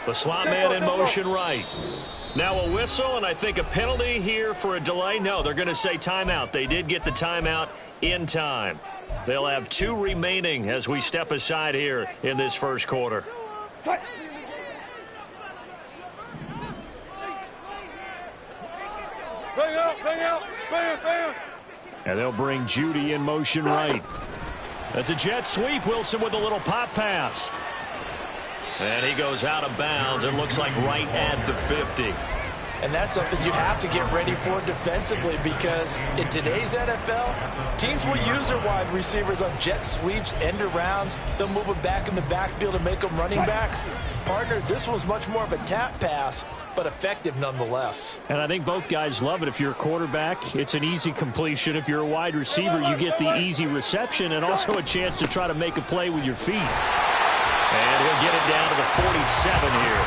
The slot man in motion right. Now a whistle, and I think a penalty here for a delay. No, they're going to say timeout. They did get the timeout in time. They'll have 2 remaining as we step aside here in this first quarter. And they'll bring Judy in motion right. That's a jet sweep. Wilson with a little pop pass. And he goes out of bounds. It looks like right at the 50. And that's something you have to get ready for defensively, because in today's NFL, teams will use their wide receivers on jet sweeps, end arounds. They'll move them back in the backfield and make them running backs. Partner, this was much more of a tap pass, but effective nonetheless. And I think both guys love it. If you're a quarterback, it's an easy completion. If you're a wide receiver, you get the easy reception and also a chance to try to make a play with your feet. And he'll get it down to the 47 here.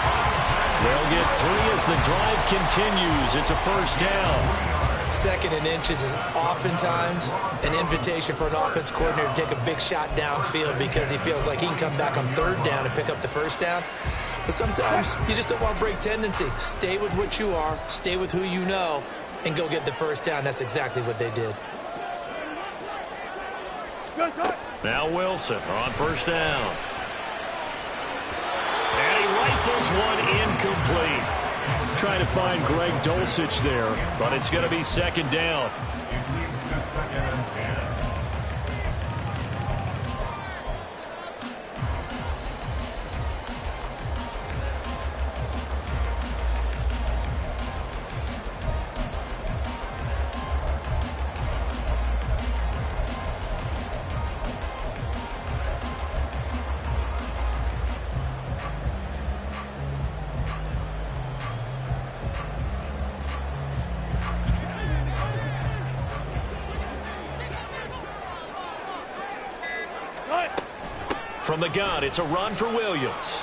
They'll get 3 as the drive continues. It's a first down. 2nd and inches is oftentimes an invitation for an offense coordinator to take a big shot downfield because he feels like he can come back on 3rd down and pick up the first down. But sometimes you just don't want to break tendency. Stay with what you are, stay with who you know, and go get the first down. That's exactly what they did. Now Wilson on first down. And he rifles one incomplete. Trying to find Greg Dulcich there, but it's going to be 2nd down. From the gun, it's a run for Williams.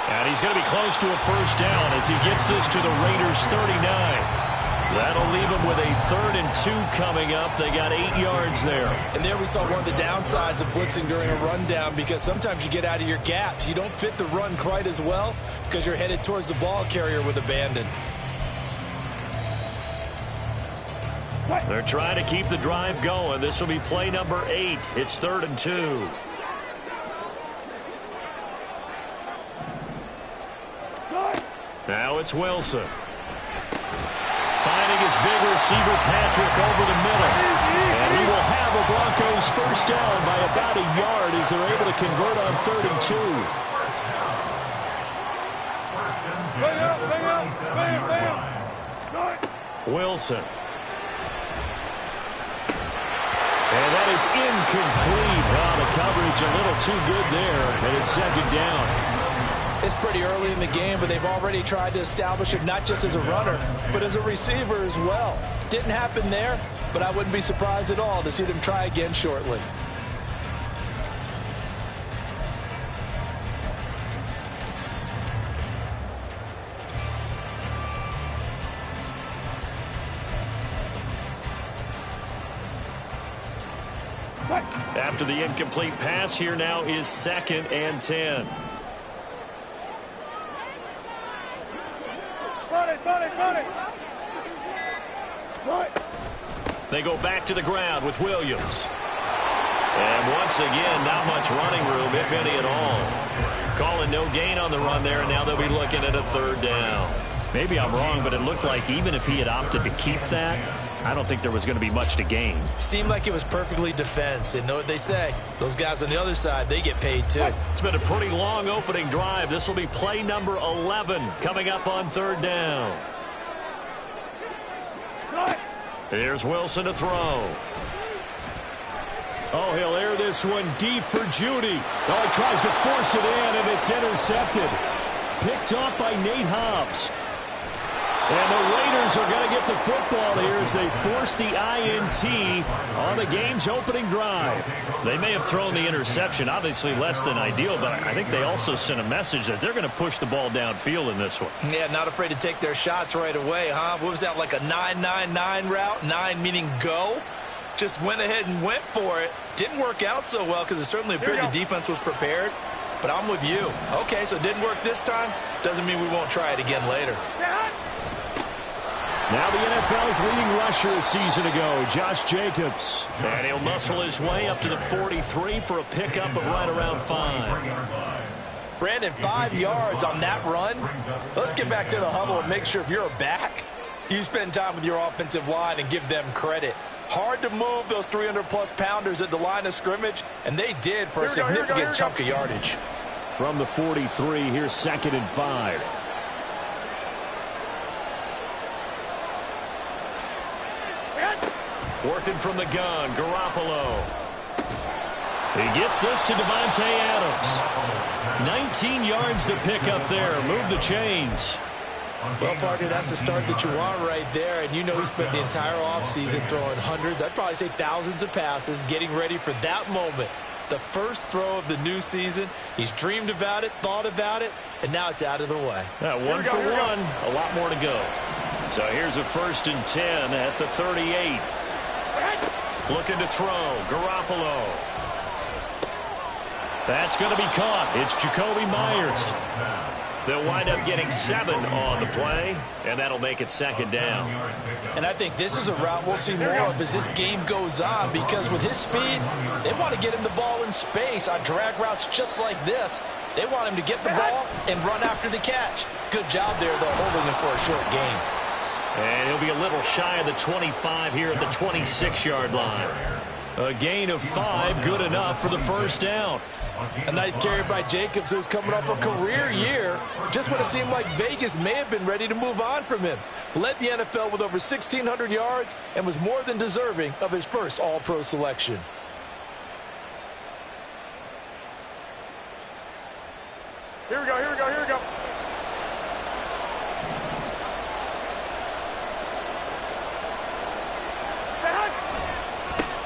And he's going to be close to a first down as he gets this to the Raiders' 39. That'll leave him with a 3rd and 2 coming up. They got 8 yards there. And there we saw one of the downsides of blitzing during a rundown, because sometimes you get out of your gaps. You don't fit the run quite as well because you're headed towards the ball carrier with abandon. They're trying to keep the drive going. This will be play number 8. It's 3rd and 2. Now it's Wilson. Finding his big receiver, Patrick, over the middle. And he will have a Broncos first down by about a yard as they're able to convert on 3rd and 2. Wilson. And that is incomplete. Wow, the coverage a little too good there, and it's 2nd down. It's pretty early in the game, but they've already tried to establish him not just as a runner, but as a receiver as well. Didn't happen there, but I wouldn't be surprised at all to see them try again shortly. After the incomplete pass, here now is 2nd and 10. They go back to the ground with Williams. And once again, not much running room, if any at all. Calling no gain on the run there, and now they'll be looking at a 3rd down. Maybe I'm wrong, but it looked like even if he had opted to keep that, I don't think there was going to be much to gain. Seemed like it was perfectly defense. And know what they say? Those guys on the other side, they get paid too. It's been a pretty long opening drive. This will be play number 11 coming up on 3rd down. Here's Wilson to throw. Oh, he'll air this one deep for Judy. Oh, he tries to force it in, and it's intercepted. Picked off by Nate Hobbs. And the Raiders are going to get the football here as they force the INT on the game's opening drive. They may have thrown the interception, obviously less than ideal, but I think they also sent a message that they're going to push the ball downfield in this one. Yeah, not afraid to take their shots right away, huh? What was that, like a 9-9-9 route? 9 meaning go? Just went ahead and went for it. Didn't work out so well because it certainly appeared the defense was prepared. But I'm with you. Okay, so it didn't work this time. Doesn't mean we won't try it again later. Now the NFL's leading rusher a season ago, Josh Jacobs. And he'll muscle his way up to the 43 for a pickup of right around 5. Brandon, 5 yards on that run. Let's get back to the huddle and make sure if you're a back, you spend time with your offensive line and give them credit. Hard to move those 300-plus pounders at the line of scrimmage, and they did for a significant chunk of yardage. From the 43, here's 2nd and 5. Working from the gun, Garoppolo. He gets this to Devontae Adams. 19 yards to pick up there. Move the chains. Well, partner, that's the start that you want right there. And you know he spent the entire offseason throwing hundreds, I'd probably say thousands of passes, getting ready for that moment. The first throw of the new season. He's dreamed about it, thought about it, and now it's out of the way. 1 for 1. A lot more to go. So here's a 1st and 10 at the 38. Looking to throw. Garoppolo. That's going to be caught. It's Jacoby Myers. They'll wind up getting 7 on the play, and that'll make it 2nd down. And I think this is a route we'll see more of as this game goes on, because with his speed, they want to get him the ball in space on drag routes just like this. They want him to get the ball and run after the catch. Good job there, though, holding him for a short gain. And he'll be a little shy of the 25 here at the 26-yard line. A gain of 5, good enough for the 1st down. A nice carry by Jacobs, who's coming off a career year. Just when it seemed like Vegas may have been ready to move on from him. Led the NFL with over 1,600 yards and was more than deserving of his first All-Pro selection. Here we go, here we go, here we go.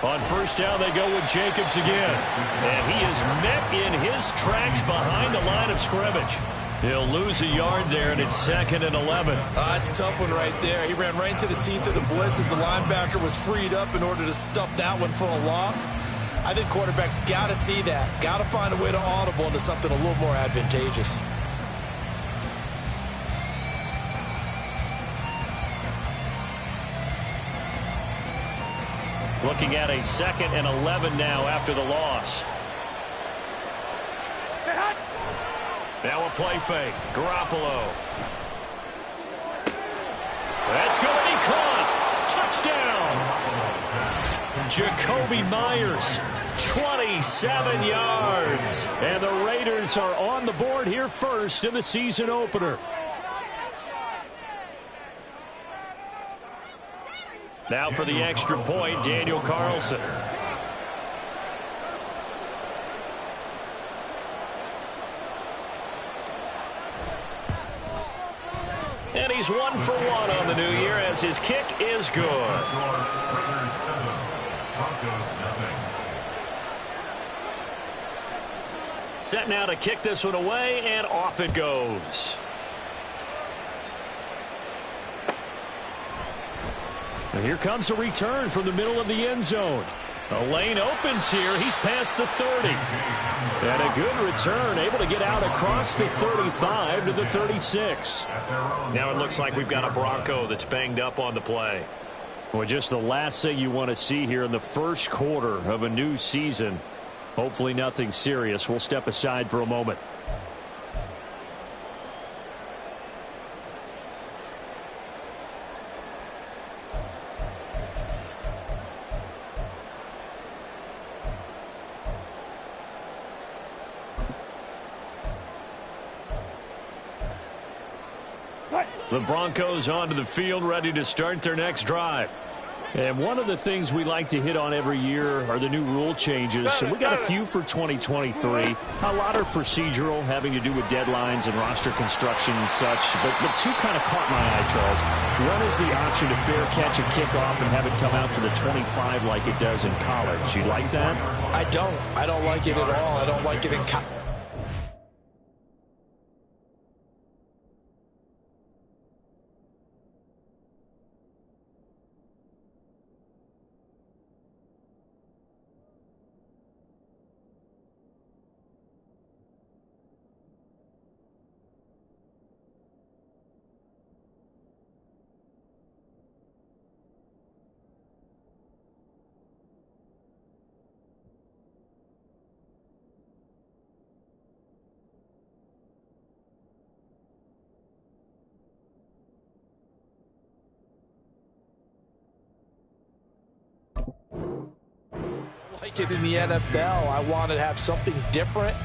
On 1st down, they go with Jacobs again. And he is met in his tracks behind the line of scrimmage. He'll lose a yard there, and it's 2nd and 11. That's a tough one right there. He ran right into the teeth of the blitz as the linebacker was freed up in order to stuff that one for a loss. I think quarterbacks got to see that. Got to find a way to audible into something a little more advantageous. Looking at a 2nd and 11 now after the loss. Now a play fake. Garoppolo. That's going to be caught. Touchdown. Jacoby Myers. 27 yards. And the Raiders are on the board here first in the season opener. Now for the extra point, Daniel Carlson. And he's 1 for 1 on the new year as his kick is good. Set now to kick this one away, and off it goes. And here comes a return from the middle of the end zone. A lane opens here. He's past the 30. And a good return, able to get out across the 35 to the 36. Now it looks like we've got a Bronco that's banged up on the play. Well, just the last thing you want to see here in the first quarter of a new season. Hopefully nothing serious. We'll step aside for a moment. The Broncos onto the field, ready to start their next drive. And one of the things we like to hit on every year are the new rule changes. And we got a few for 2023. A lot are procedural, having to do with deadlines and roster construction and such. But two kind of caught my eye, Charles. One is the option to fair catch a kickoff and have it come out to the 25 like it does in college. You like that? I don't. I don't like it at all. I don't like it in college. like it in the NFL. I wanted to have something different,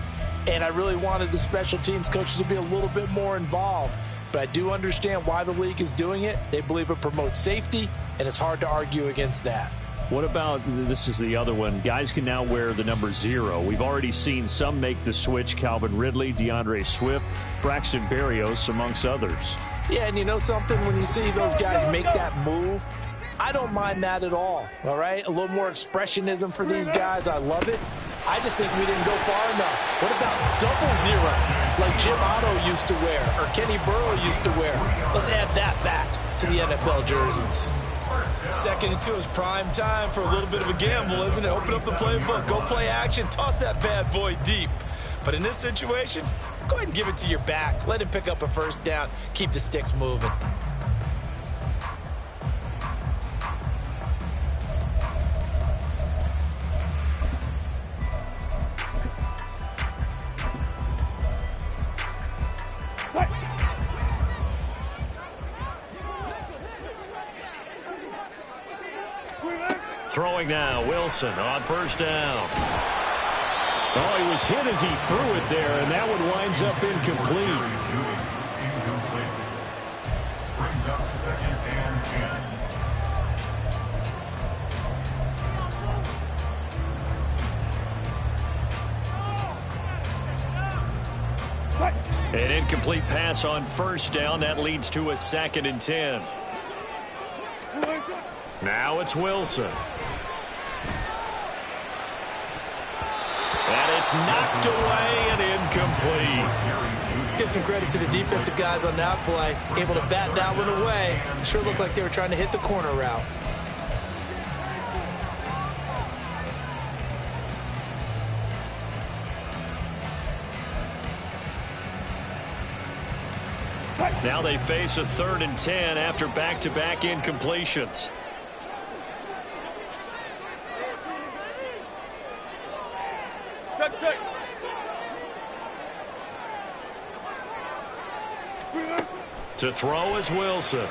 and I really wanted the special teams coaches to be a little bit more involved. But I do understand why the league is doing it. They believe it promotes safety, and it's hard to argue against that. What about, this is the other one, guys can now wear the number 0. We've already seen some make the switch, Calvin Ridley, DeAndre Swift, Braxton Berrios, amongst others. Yeah, and you know something? When you see those guys make that move, I don't mind that at all right? A little more expressionism for these guys. I love it. I just think we didn't go far enough. What about double 0, like Jim Otto used to wear or Kenny Burrow used to wear? Let's add that back to the NFL jerseys. 2nd and 2 is prime time for a little bit of a gamble, isn't it? Open up the playbook, go play action, toss that bad boy deep. But in this situation, go ahead and give it to your back. Let him pick up a first down. Keep the sticks moving. Throwing now, Wilson on first down. Oh, he was hit as he threw it there, and that one winds up incomplete. Brings up 2nd and 10. An incomplete pass on first down. That leads to a 2nd and 10. Now it's Wilson. And it's knocked away and incomplete. Let's give some credit to the defensive guys on that play. Able to bat that one away. Sure looked like they were trying to hit the corner route. Now they face a 3rd and 10 after back-to-back incompletions. To throw is Wilson.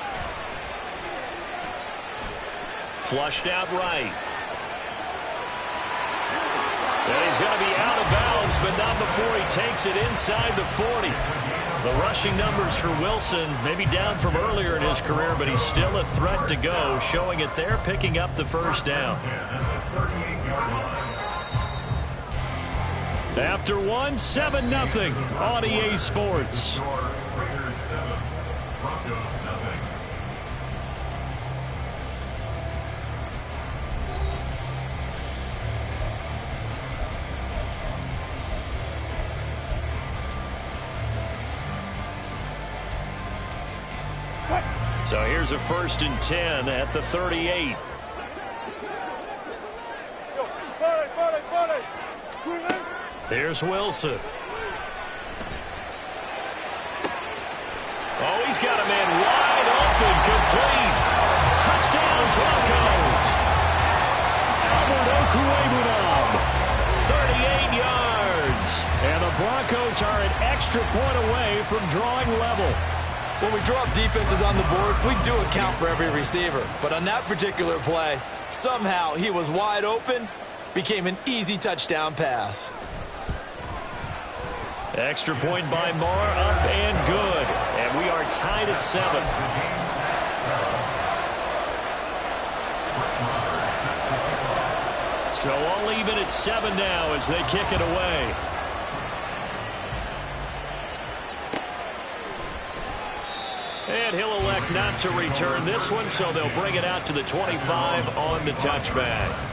Flushed out right. And he's going to be out of bounds, but not before he takes it inside the 40. The rushing numbers for Wilson maybe down from earlier in his career, but he's still a threat to go, showing it there, picking up the first down. After one, 7-0 on EA Sports. So here's a 1st and 10 at the 38. Here's Wilson. Oh, he's got a man wide open, complete. Touchdown, Broncos. Albert Okwuegbunam, 38 yards. And the Broncos are an extra point away from drawing level. When we draw up defenses on the board, we do account for every receiver. But on that particular play, somehow he was wide open, became an easy touchdown pass. Extra point by Moore, up and good. And we are tied at 7. So all even at 7 now as they kick it away. And he'll elect not to return this one, so they'll bring it out to the 25 on the touchback.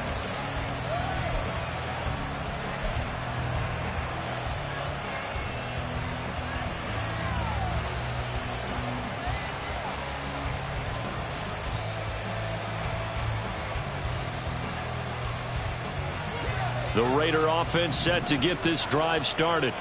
The Raider offense set to get this drive started.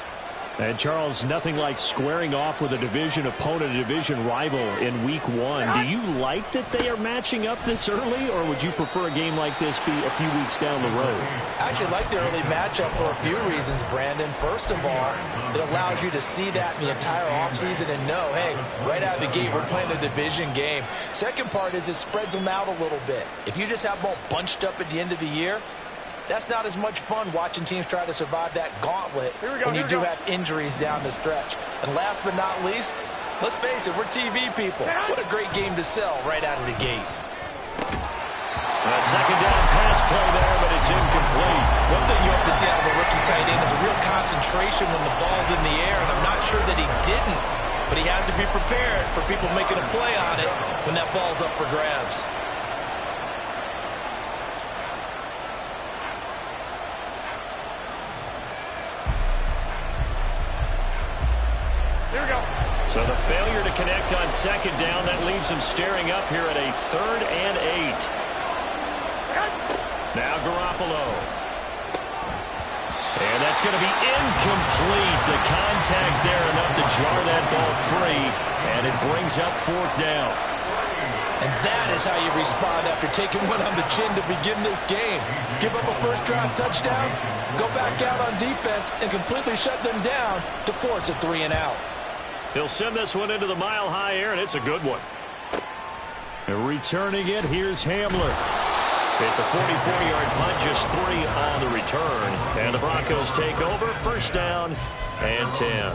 And, Charles, nothing like squaring off with a division opponent, a division rival in Week 1. Do you like that they are matching up this early, or would you prefer a game like this be a few weeks down the road? I actually like the early matchup for a few reasons, Brandon. First of all, it allows you to see that in the entire offseason and know, hey, right out of the gate, we're playing a division game. Second part is it spreads them out a little bit. If you just have them all bunched up at the end of the year, That's not as much fun watching teams try to survive that gauntlet when you do have injuries down the stretch. And last but not least, let's face it, we're TV people. What a great game to sell right out of the gate. A second down pass play there, but it's incomplete. One thing you hope to see out of a rookie tight end is a real concentration when the ball's in the air, and I'm not sure that he didn't, but he has to be prepared for people making a play on it when that ball's up for grabs. Here we go. So the failure to connect on second down, that leaves him staring up here at a 3rd and 8. Now Garoppolo. And that's going to be incomplete. The contact there enough to jar that ball free, and it brings up 4th down. And that is how you respond after taking one on the chin to begin this game. Give up a first drive touchdown, go back out on defense, and completely shut them down to force a 3 and out. He'll send this one into the mile-high air, and it's a good one. And returning it, here's Hamler. It's a 44-yard punt, just 3 on the return. And the Broncos take over, 1st down and 10.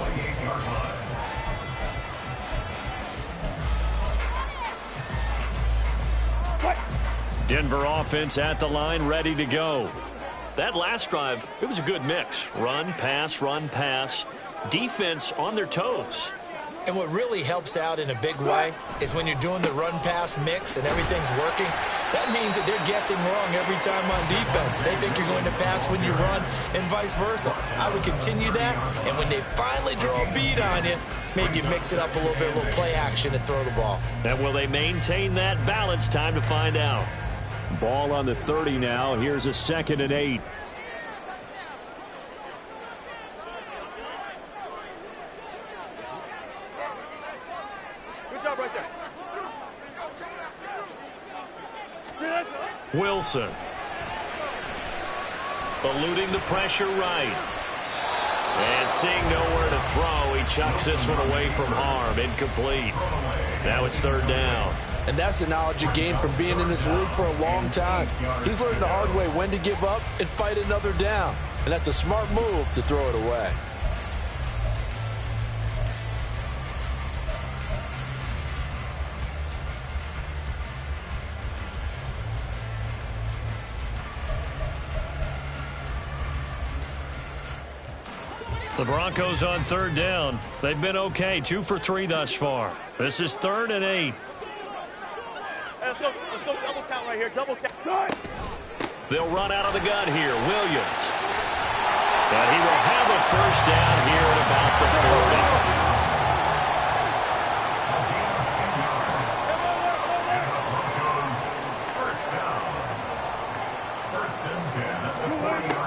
Denver offense at the line, ready to go. That last drive, it was a good mix. Run, pass, defense on their toes. And what really helps out in a big way is when you're doing the run-pass mix and everything's working, that means that they're guessing wrong every time on defense. They think you're going to pass when you run and vice versa. I would continue that, and when they finally draw a beat on you, maybe you mix it up a little bit, a little play action and throw the ball. And will they maintain that balance? Time to find out. Ball on the 30 now. Here's a 2nd and 8. Right there. Wilson. Eluding the pressure right. And seeing nowhere to throw, he chucks this one away from harm. Incomplete. Now it's 3rd down. And that's the knowledge you gain from being in this league for a long time. He's learned the hard way when to give up and fight another down. And that's a smart move to throw it away. The Broncos on 3rd down. They've been okay, 2 for 3 thus far. This is 3rd and 8. Hey, let's go double count right here. Double count. They'll run out of the gun here. Williams. And he will have a 1st down here at about the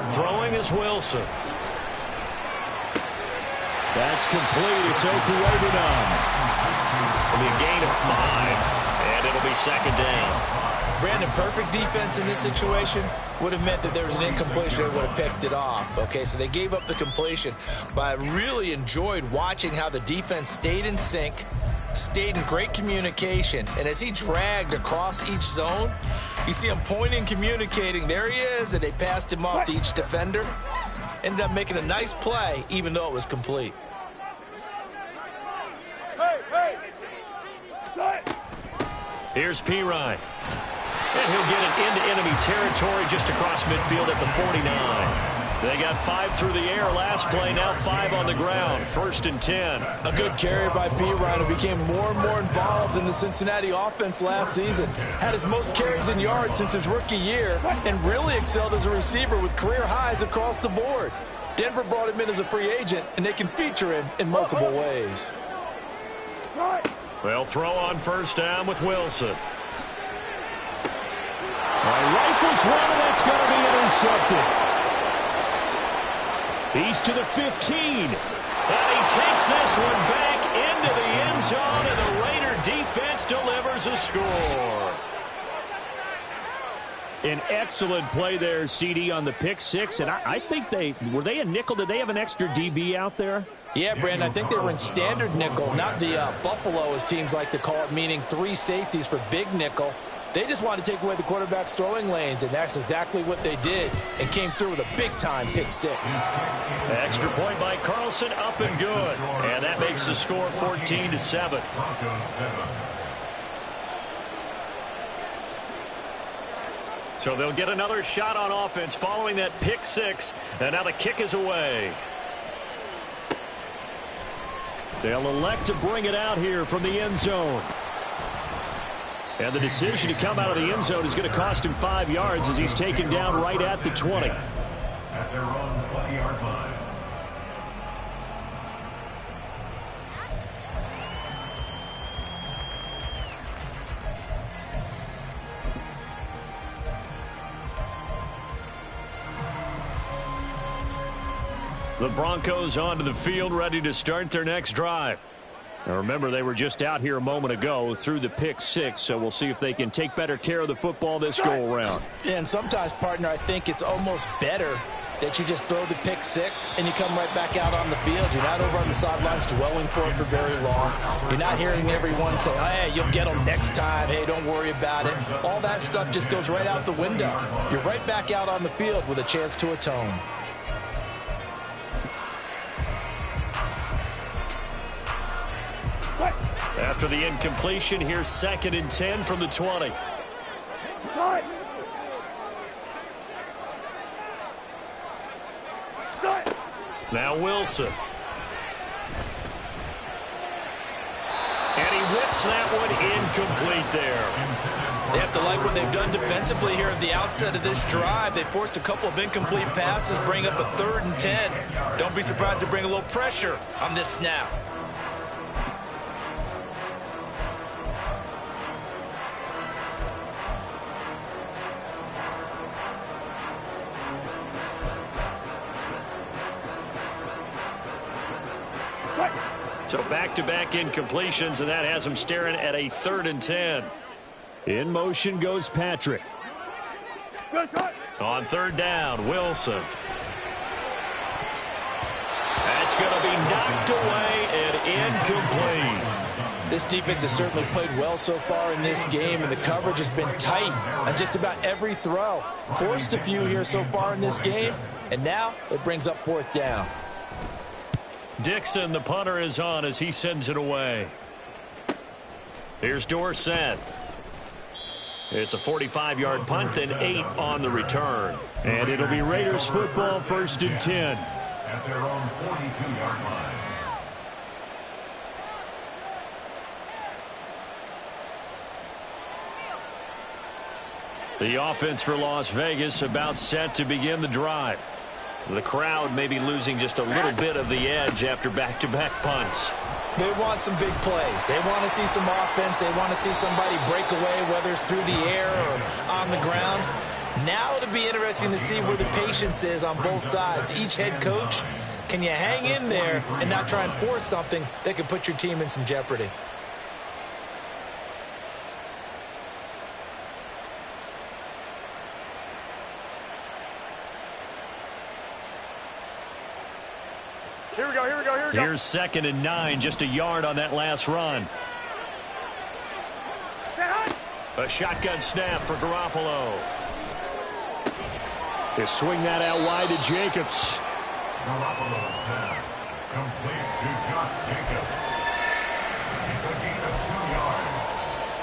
40. Throwing is Wilson. That's complete. It's Okuwebunam. It'll be a gain of 5, and it'll be 2nd down. Brandon, perfect defense in this situation would have meant that there was an incompletion. They would have picked it off. Okay, so they gave up the completion. But I really enjoyed watching how the defense stayed in sync, stayed in great communication. And as he dragged across each zone, you see him pointing, communicating. There he is, and they passed him off to each defender. Ended up making a nice play, even though it was complete. Here's Pirine. And he'll get it into enemy territory just across midfield at the 49. They got 5 through the air last play, now 5 on the ground. 1st and 10. A good carry by Pirine, who became more and more involved in the Cincinnati offense last season. Had his most carries in yards since his rookie year, and really excelled as a receiver with career highs across the board. Denver brought him in as a free agent, and they can feature him in multiple ways. They'll throw on 1st down with Wilson. Rifles one, and that's going to be intercepted. He's to the 15. And he takes this one back into the end zone, and the Raider defense delivers a score. An excellent play there, CD, on the pick 6. And I think were they a nickel? Did they have an extra DB out there? Yeah, Brandon, I think they were in standard nickel, not the Buffalo, as teams like to call it, meaning 3 safeties for big nickel. They just wanted to take away the quarterback's throwing lanes, and that's exactly what they did, and came through with a big-time pick six. Extra point by Carlson, up and good. And that makes the score 14-7. So they'll get another shot on offense following that pick six. And now the kick is away. They'll elect to bring it out here from the end zone. And the decision to come out of the end zone is going to cost him 5 yards as he's taken down right at the 20. At their own 20-yard line. The Broncos onto the field, ready to start their next drive. Now remember, they were just out here a moment ago through the pick six, so we'll see if they can take better care of the football this go-around. And sometimes, partner, I think it's almost better that you just throw the pick six and you come right back out on the field. You're not over on the sidelines dwelling for it for very long. You're not hearing everyone say, hey, you'll get them next time. Hey, don't worry about it. All that stuff just goes right out the window. You're right back out on the field with a chance to atone. After the incompletion, here's 2nd and 10 from the 20. Now Wilson. And he whips that one incomplete there. They have to like what they've done defensively here at the outset of this drive. They forced a couple of incomplete passes, bring up a 3rd and 10. Don't be surprised to bring a little pressure on this snap. So back-to-back incompletions, and that has him staring at a 3rd and 10. In motion goes Patrick. On 3rd down, Wilson. That's going to be knocked away and incomplete. This defense has certainly played well so far in this game, and the coverage has been tight on just about every throw. Forced a few here so far in this game, and now it brings up 4th down. Dixon, the punter, is on as he sends it away. Here's Dorsett. It's a 45-yard punt and 8 on the return. And it'll be Raiders football, 1st and 10. At their own 42-yard line. The offense for Las Vegas about set to begin the drive. The crowd may be losing just a little bit of the edge after back-to-back punts. They want some big plays. They want to see some offense. They want to see somebody break away, whether it's through the air or on the ground. Now it'll be interesting to see where the patience is on both sides. Each head coach, can you hang in there and not try and force something that could put your team in some jeopardy? Here we go. Here's 2nd and 9, just a yard on that last run. A shotgun snap for Garoppolo. They swing that out wide to Jacobs. Garoppolo's pass complete to Josh Jacobs. It's a gain of 2 yards,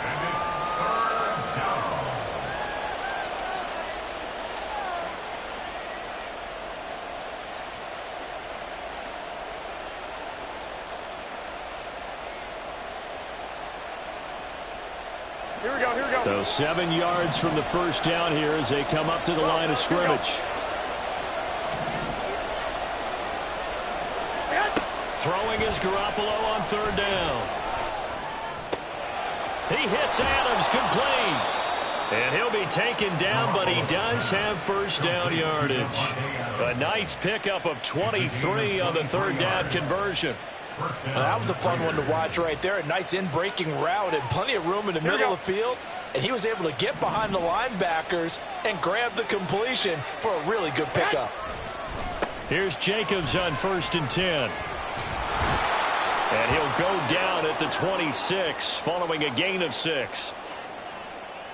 and it's 3rd down. Here we go. So 7 yards from the first down here as they come up to the line of scrimmage. Throwing is Garoppolo on 3rd down. He hits Adams complete. And he'll be taken down, but he does have 1st down yardage. A nice pickup of 23 on the 3rd down conversion. That was a fun one to watch right there. A nice in-breaking route and plenty of room in the middle of the field. And he was able to get behind the linebackers and grab the completion for a really good pickup. Here's Jacobs on 1st and 10. And he'll go down at the 26 following a gain of 6.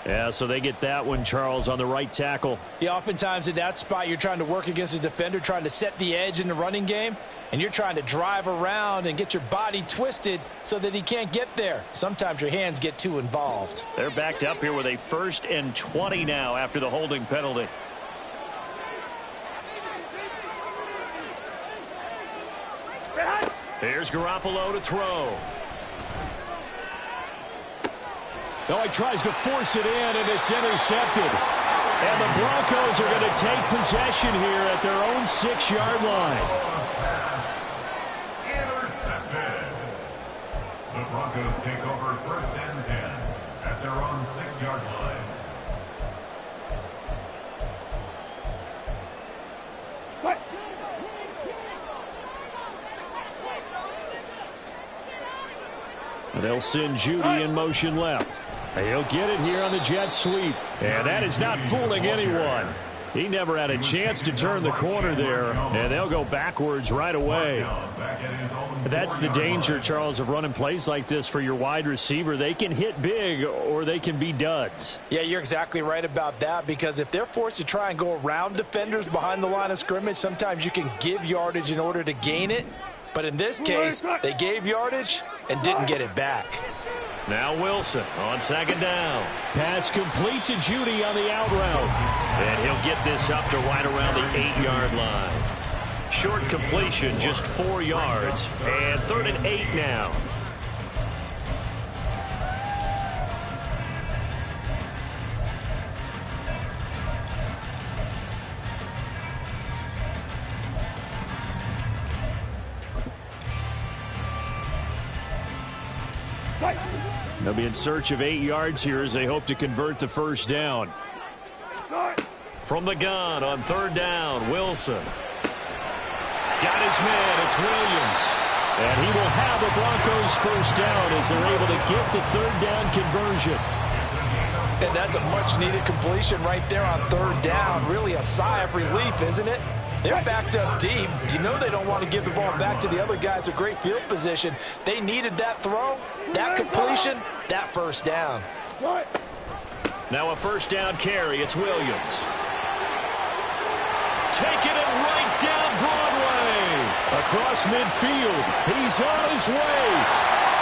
Yeah, so they get that one, Charles, on the right tackle. Yeah, oftentimes in that spot, you're trying to work against a defender, trying to set the edge in the running game, and you're trying to drive around and get your body twisted so that he can't get there. Sometimes your hands get too involved. They're backed up here with a 1st and 20 now after the holding penalty. Here's Garoppolo to throw. No, he tries to force it in, and it's intercepted. And the Broncos are going to take possession here at their own 6-yard line. Intercepted. The Broncos take over 1st and 10 at their own 6-yard line. They'll send Judy in motion left. He'll get it here on the jet sweep. And that is not fooling anyone. He never had a chance to turn the corner there, and they'll go backwards right away. That's the danger, Charles, of running plays like this for your wide receiver. They can hit big or they can be duds. Yeah, you're exactly right about that, because if they're forced to try and go around defenders behind the line of scrimmage, sometimes you can give yardage in order to gain it. But in this case, they gave yardage and didn't get it back. Now Wilson on 2nd down. Pass complete to Judy on the out route. And he'll get this up to right around the 8-yard line. Short completion, just 4 yards. And 3rd and 8 now. They'll be in search of 8 yards here as they hope to convert the 1st down. From the gun on 3rd down, Wilson. Got his man, it's Williams. And he will have the Broncos 1st down as they're able to get the 3rd down conversion. And that's a much-needed completion right there on 3rd down. Really a sigh of relief, isn't it? They're backed up deep. You know they don't want to give the ball back to the other guys with great field position. They needed that throw, that completion, that 1st down. Now a 1st down carry. It's Williams. Taking it right down Broadway. Across midfield. He's on his way.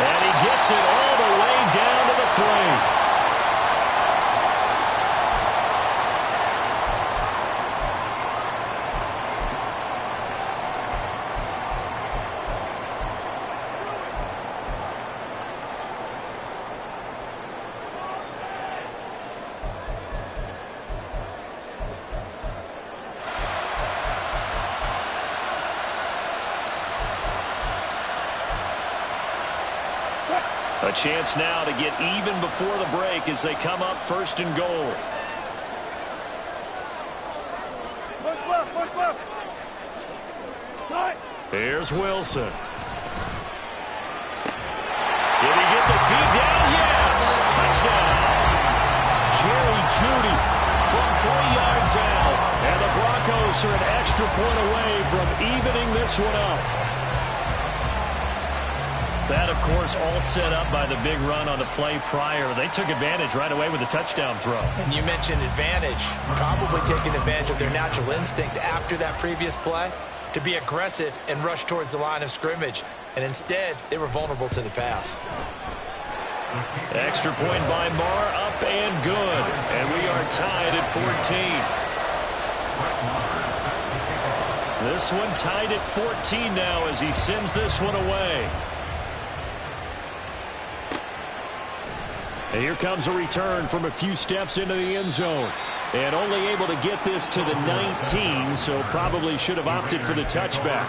And he gets it all the way down to the 3. A chance now to get even before the break as they come up 1st and goal. Here's Wilson. Did he get the feed down? Yes! Touchdown! Jerry Judy from 3 yards out. And the Broncos are an extra point away from evening this one up. That, of course, all set up by the big run on the play prior. They took advantage right away with a touchdown throw. And you mentioned advantage. Probably taking advantage of their natural instinct after that previous play to be aggressive and rush towards the line of scrimmage. And instead, they were vulnerable to the pass. Extra point by Marr, up and good. And we are tied at 14. This one tied at 14 now as he sends this one away. And here comes a return from a few steps into the end zone. And only able to get this to the 19, so probably should have opted for the touchback.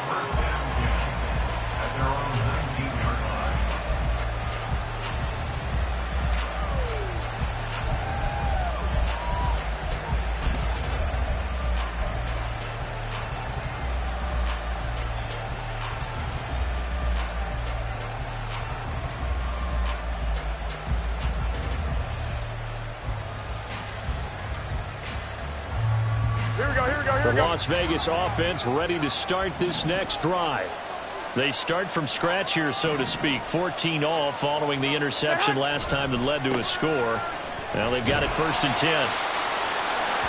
The Las Vegas offense ready to start this next drive. They start from scratch here, so to speak. 14 all following the interception last time that led to a score. Well, they've got it 1st and 10.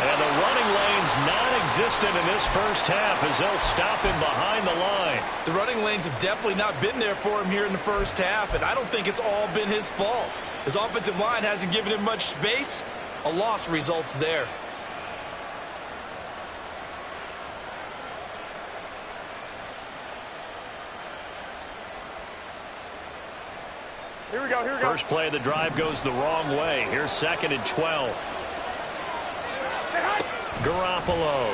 And the running lane's non-existent in this first half as they'll stop him behind the line. The running lanes have definitely not been there for him here in the first half, and I don't think it's all been his fault. His offensive line hasn't given him much space. A loss results there. Here we go, here we go. First play of the drive goes the wrong way. Here's 2nd and 12. Garoppolo.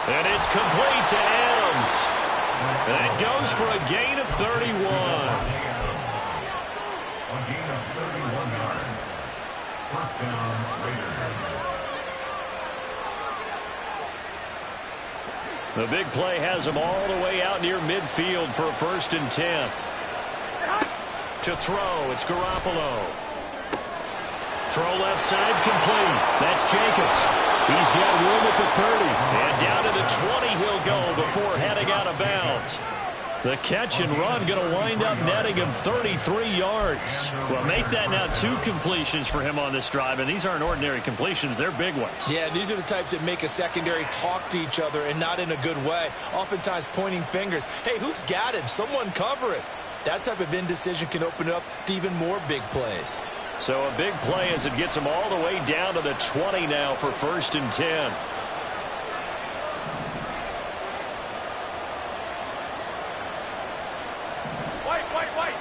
And it's complete to Adams. That goes for a gain of 31. A gain of 31 yards. First down, Raiders. The big play has him all the way out near midfield for a 1st and 10. To throw, it's Garoppolo. Throw left side, complete. That's Jacobs. He's got room at the 30. And down to the 20 he'll go before heading out of bounds. The catch and run going to wind up netting him 33 yards. Well, make that now 2 completions for him on this drive, and these aren't ordinary completions. They're big ones. Yeah, these are the types that make a secondary talk to each other and not in a good way. Oftentimes pointing fingers. Hey, who's got him? Someone cover it. That type of indecision can open up to even more big plays. So a big play as it gets him all the way down to the 20 now for 1st and 10. Wait.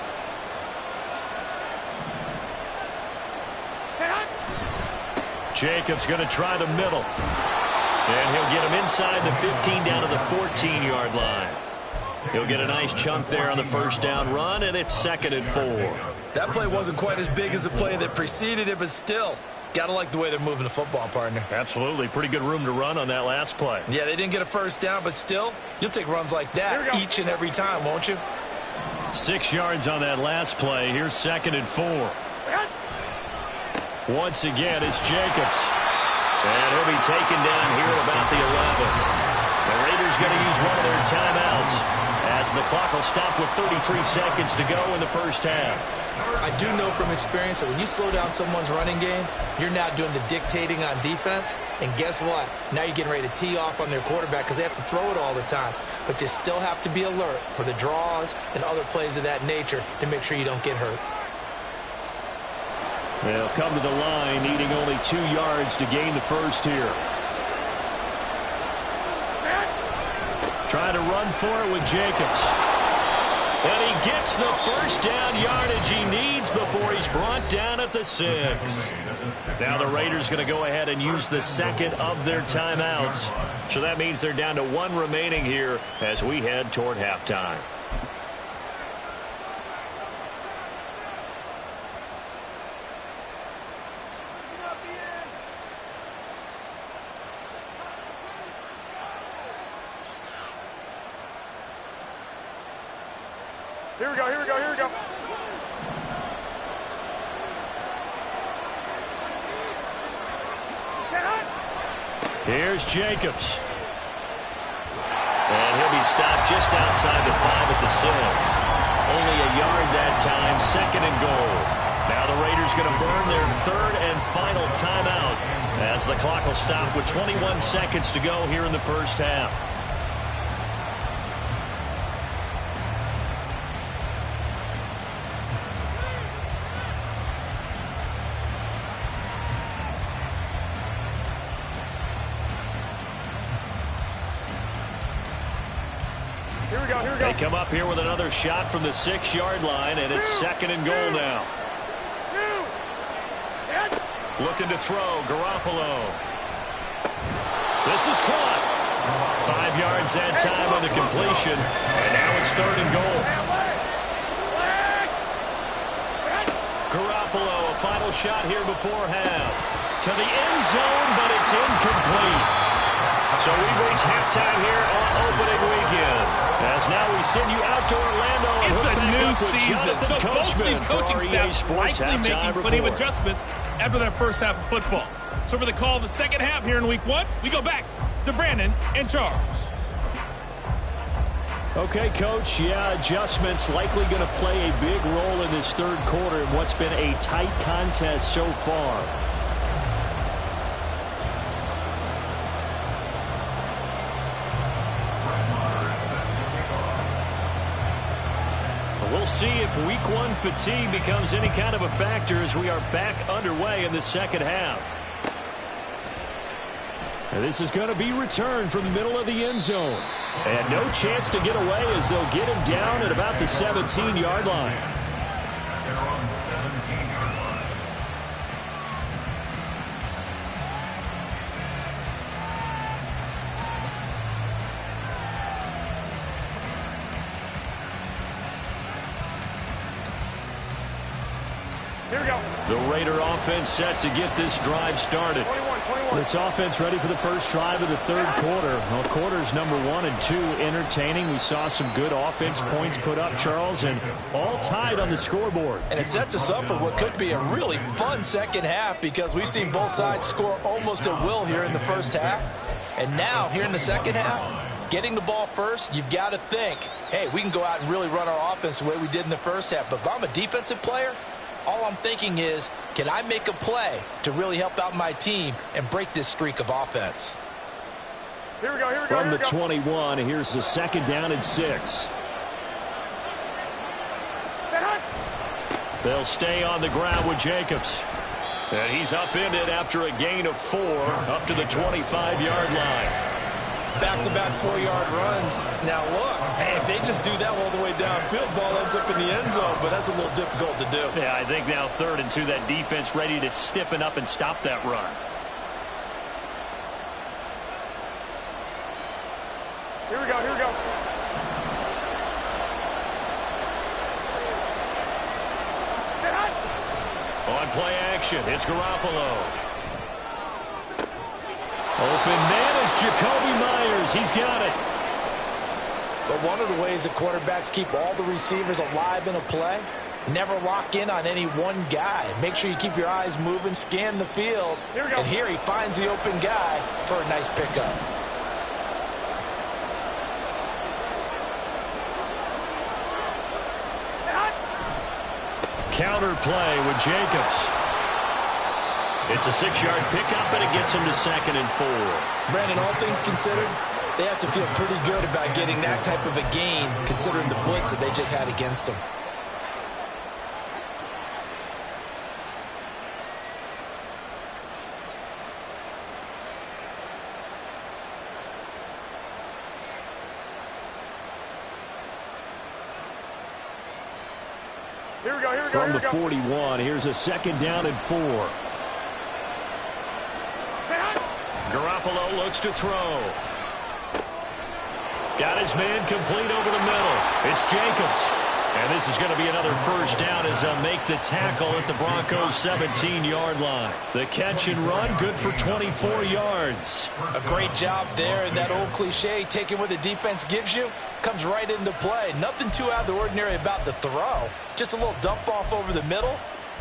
Jacobs going to try the middle. And he'll get him inside the 15 down to the 14-yard line. He'll get a nice chunk there on the first down run, and it's 2nd and 4. That play wasn't quite as big as the play that preceded it, but still, got to like the way they're moving the football, partner. Absolutely. Pretty good room to run on that last play. Yeah, they didn't get a first down, but still, you'll take runs like that each and every time, won't you? 6 yards on that last play. Here's 2nd and 4. Once again, it's Jacobs. And he'll be taken down here at about the 11. The Raiders going to use one of their timeouts as the clock will stop with 33 seconds to go in the first half. I do know from experience that when you slow down someone's running game, you're now doing the dictating on defense. And guess what? Now you're getting ready to tee off on their quarterback because they have to throw it all the time. But you still have to be alert for the draws and other plays of that nature to make sure you don't get hurt. They'll come to the line needing only 2 yards to gain the first here. Trying to run for it with Jacobs. And he gets the first down yardage he needs before he's brought down at the 6. Now the Raiders going to go ahead and use the 2nd of their timeouts. So that means they're down to 1 remaining here as we head toward halftime. Here we go. Here's Jacobs. And he'll be stopped just outside the 5 at the 6. Only a yard that time, 2nd and goal. Now the Raiders going to burn their 3rd and final timeout as the clock will stop with 21 seconds to go here in the first half. They come up here with another shot from the 6-yard line, and it's 2nd and goal now. Looking to throw, Garoppolo. This is caught. 5 yards that time on the completion, and now it's 3rd and goal. Garoppolo, a final shot here before half. To the end zone, but it's incomplete. So we've reached halftime here on opening weekend. As now we send you out to Orlando. It's a new season, so both of these coaching staffs likely making plenty of adjustments after that first half of football. So for the call of the second half here in week 1, we go back to Brandon and Charles. Okay, Coach, yeah, adjustments likely going to play a big role in this third quarter in what's been a tight contest so far. We'll see if week one fatigue becomes any kind of a factor as we are back underway in the second half. And this is going to be returned from the middle of the end zone. And no chance to get away as they'll get him down at about the 17-yard line. They're on the 17-yard line. Here we go. The Raider offense set to get this drive started. 21. This offense ready for the first drive of the third quarter. Well, quarters number 1 and 2 entertaining. We saw some good offense points put up, Charles, and all tied on the scoreboard. And it sets us up for what could be a really fun second half because we've seen both sides score almost at will here in the first half. And now, here in the second half, getting the ball first, you've got to think, hey, we can go out and really run our offense the way we did in the first half. But if I'm a defensive player, all I'm thinking is, can I make a play to really help out my team and break this streak of offense? Here we go. From the 21, here's the second down and 6. They'll stay on the ground with Jacobs. And he's upended after a gain of 4 up to the 25-yard line. Back-to-back 4-yard runs. Now, look, hey, if they just do that all the way downfield, ball ends up in the end zone, but that's a little difficult to do. Yeah, I think now 3rd and 2, that defense ready to stiffen up and stop that run. Here we go. On play action, it's Garoppolo. Open man is Jacoby Myers. He's got it. But one of the ways that quarterbacks keep all the receivers alive in a play, never lock in on any one guy. Make sure you keep your eyes moving, scan the field. And here he finds the open guy for a nice pickup. Counter play with Jacobs. It's a 6-yard pickup, and it gets him to 2nd and 4. Brandon, all things considered, they have to feel pretty good about getting that type of a gain, considering the blitz that they just had against them. Here we go. From the 41, here's a 2nd down and 4. Garoppolo looks to throw. Got his man complete over the middle. It's Jacobs. And this is going to be another first down as they'll make the tackle at the Broncos' 17-yard line. The catch and run, good for 24 yards. A great job there, and that old cliche, taking what the defense gives you, comes right into play. Nothing too out of the ordinary about the throw. Just a little dump off over the middle.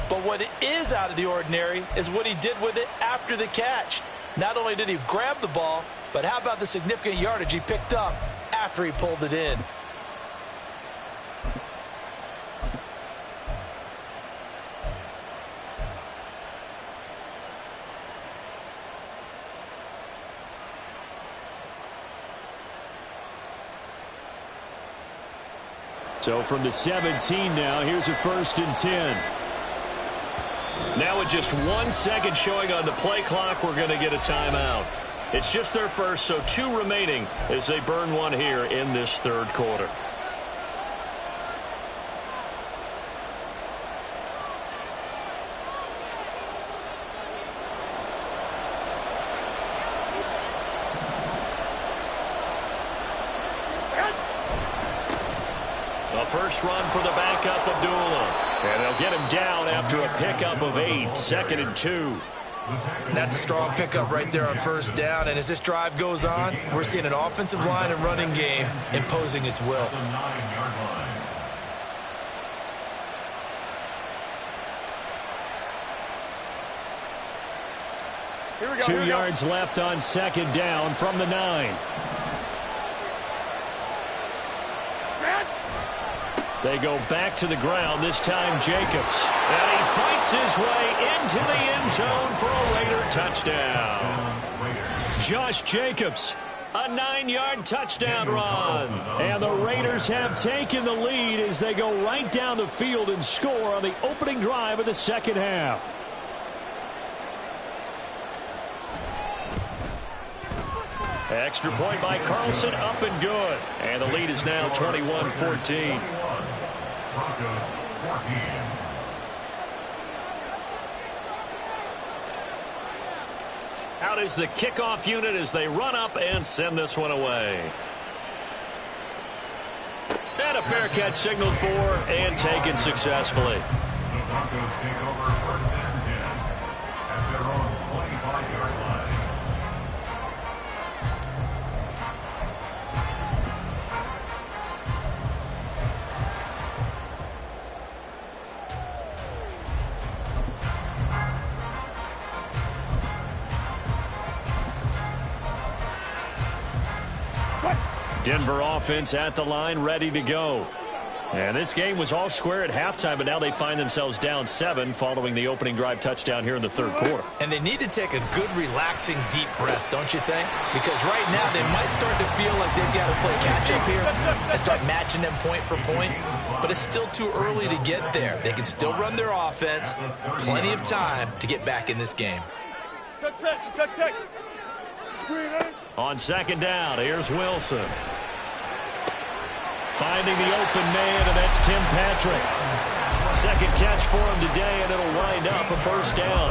But what is out of the ordinary is what he did with it after the catch. Not only did he grab the ball, but how about the significant yardage he picked up after he pulled it in? So from the 17 now, here's a 1st and 10. Now with just 1 second showing on the play clock, we're going to get a timeout. It's just their first, so 2 remaining as they burn one here in this third quarter. A first run for the backup, Abdullah. And they'll get him down after a pickup of 8, 2nd and 2. That's a strong pickup right there on first down. And as this drive goes on, we're seeing an offensive line and running game imposing its will. The 9-yard line. Here we go. 2 yards left on 2nd down from the 9. They go back to the ground, this time Jacobs. And he fights his way into the end zone for a Raider touchdown. Josh Jacobs, a 9-yard touchdown run. And the Raiders have taken the lead as they go right down the field and score on the opening drive of the second half. Extra point by Carlson, up and good. And the lead is now 21-14. Broncos 14. Out is the kickoff unit as they run up and send this one away. And a fair catch signaled for and taken successfully. The Broncos take over first and 10 at their own 25-yard line. Denver offense at the line, ready to go. And this game was all square at halftime, but now they find themselves down 7 following the opening drive touchdown here in the third quarter. And they need to take a good, relaxing, deep breath, don't you think? Because right now they might start to feel like they've got to play catch-up here and start matching them point for point. But it's still too early to get there. They can still run their offense. Plenty of time to get back in this game. On second down, here's Wilson. Finding the open man, and that's Tim Patrick. Second catch for him today, and it'll wind up a first down.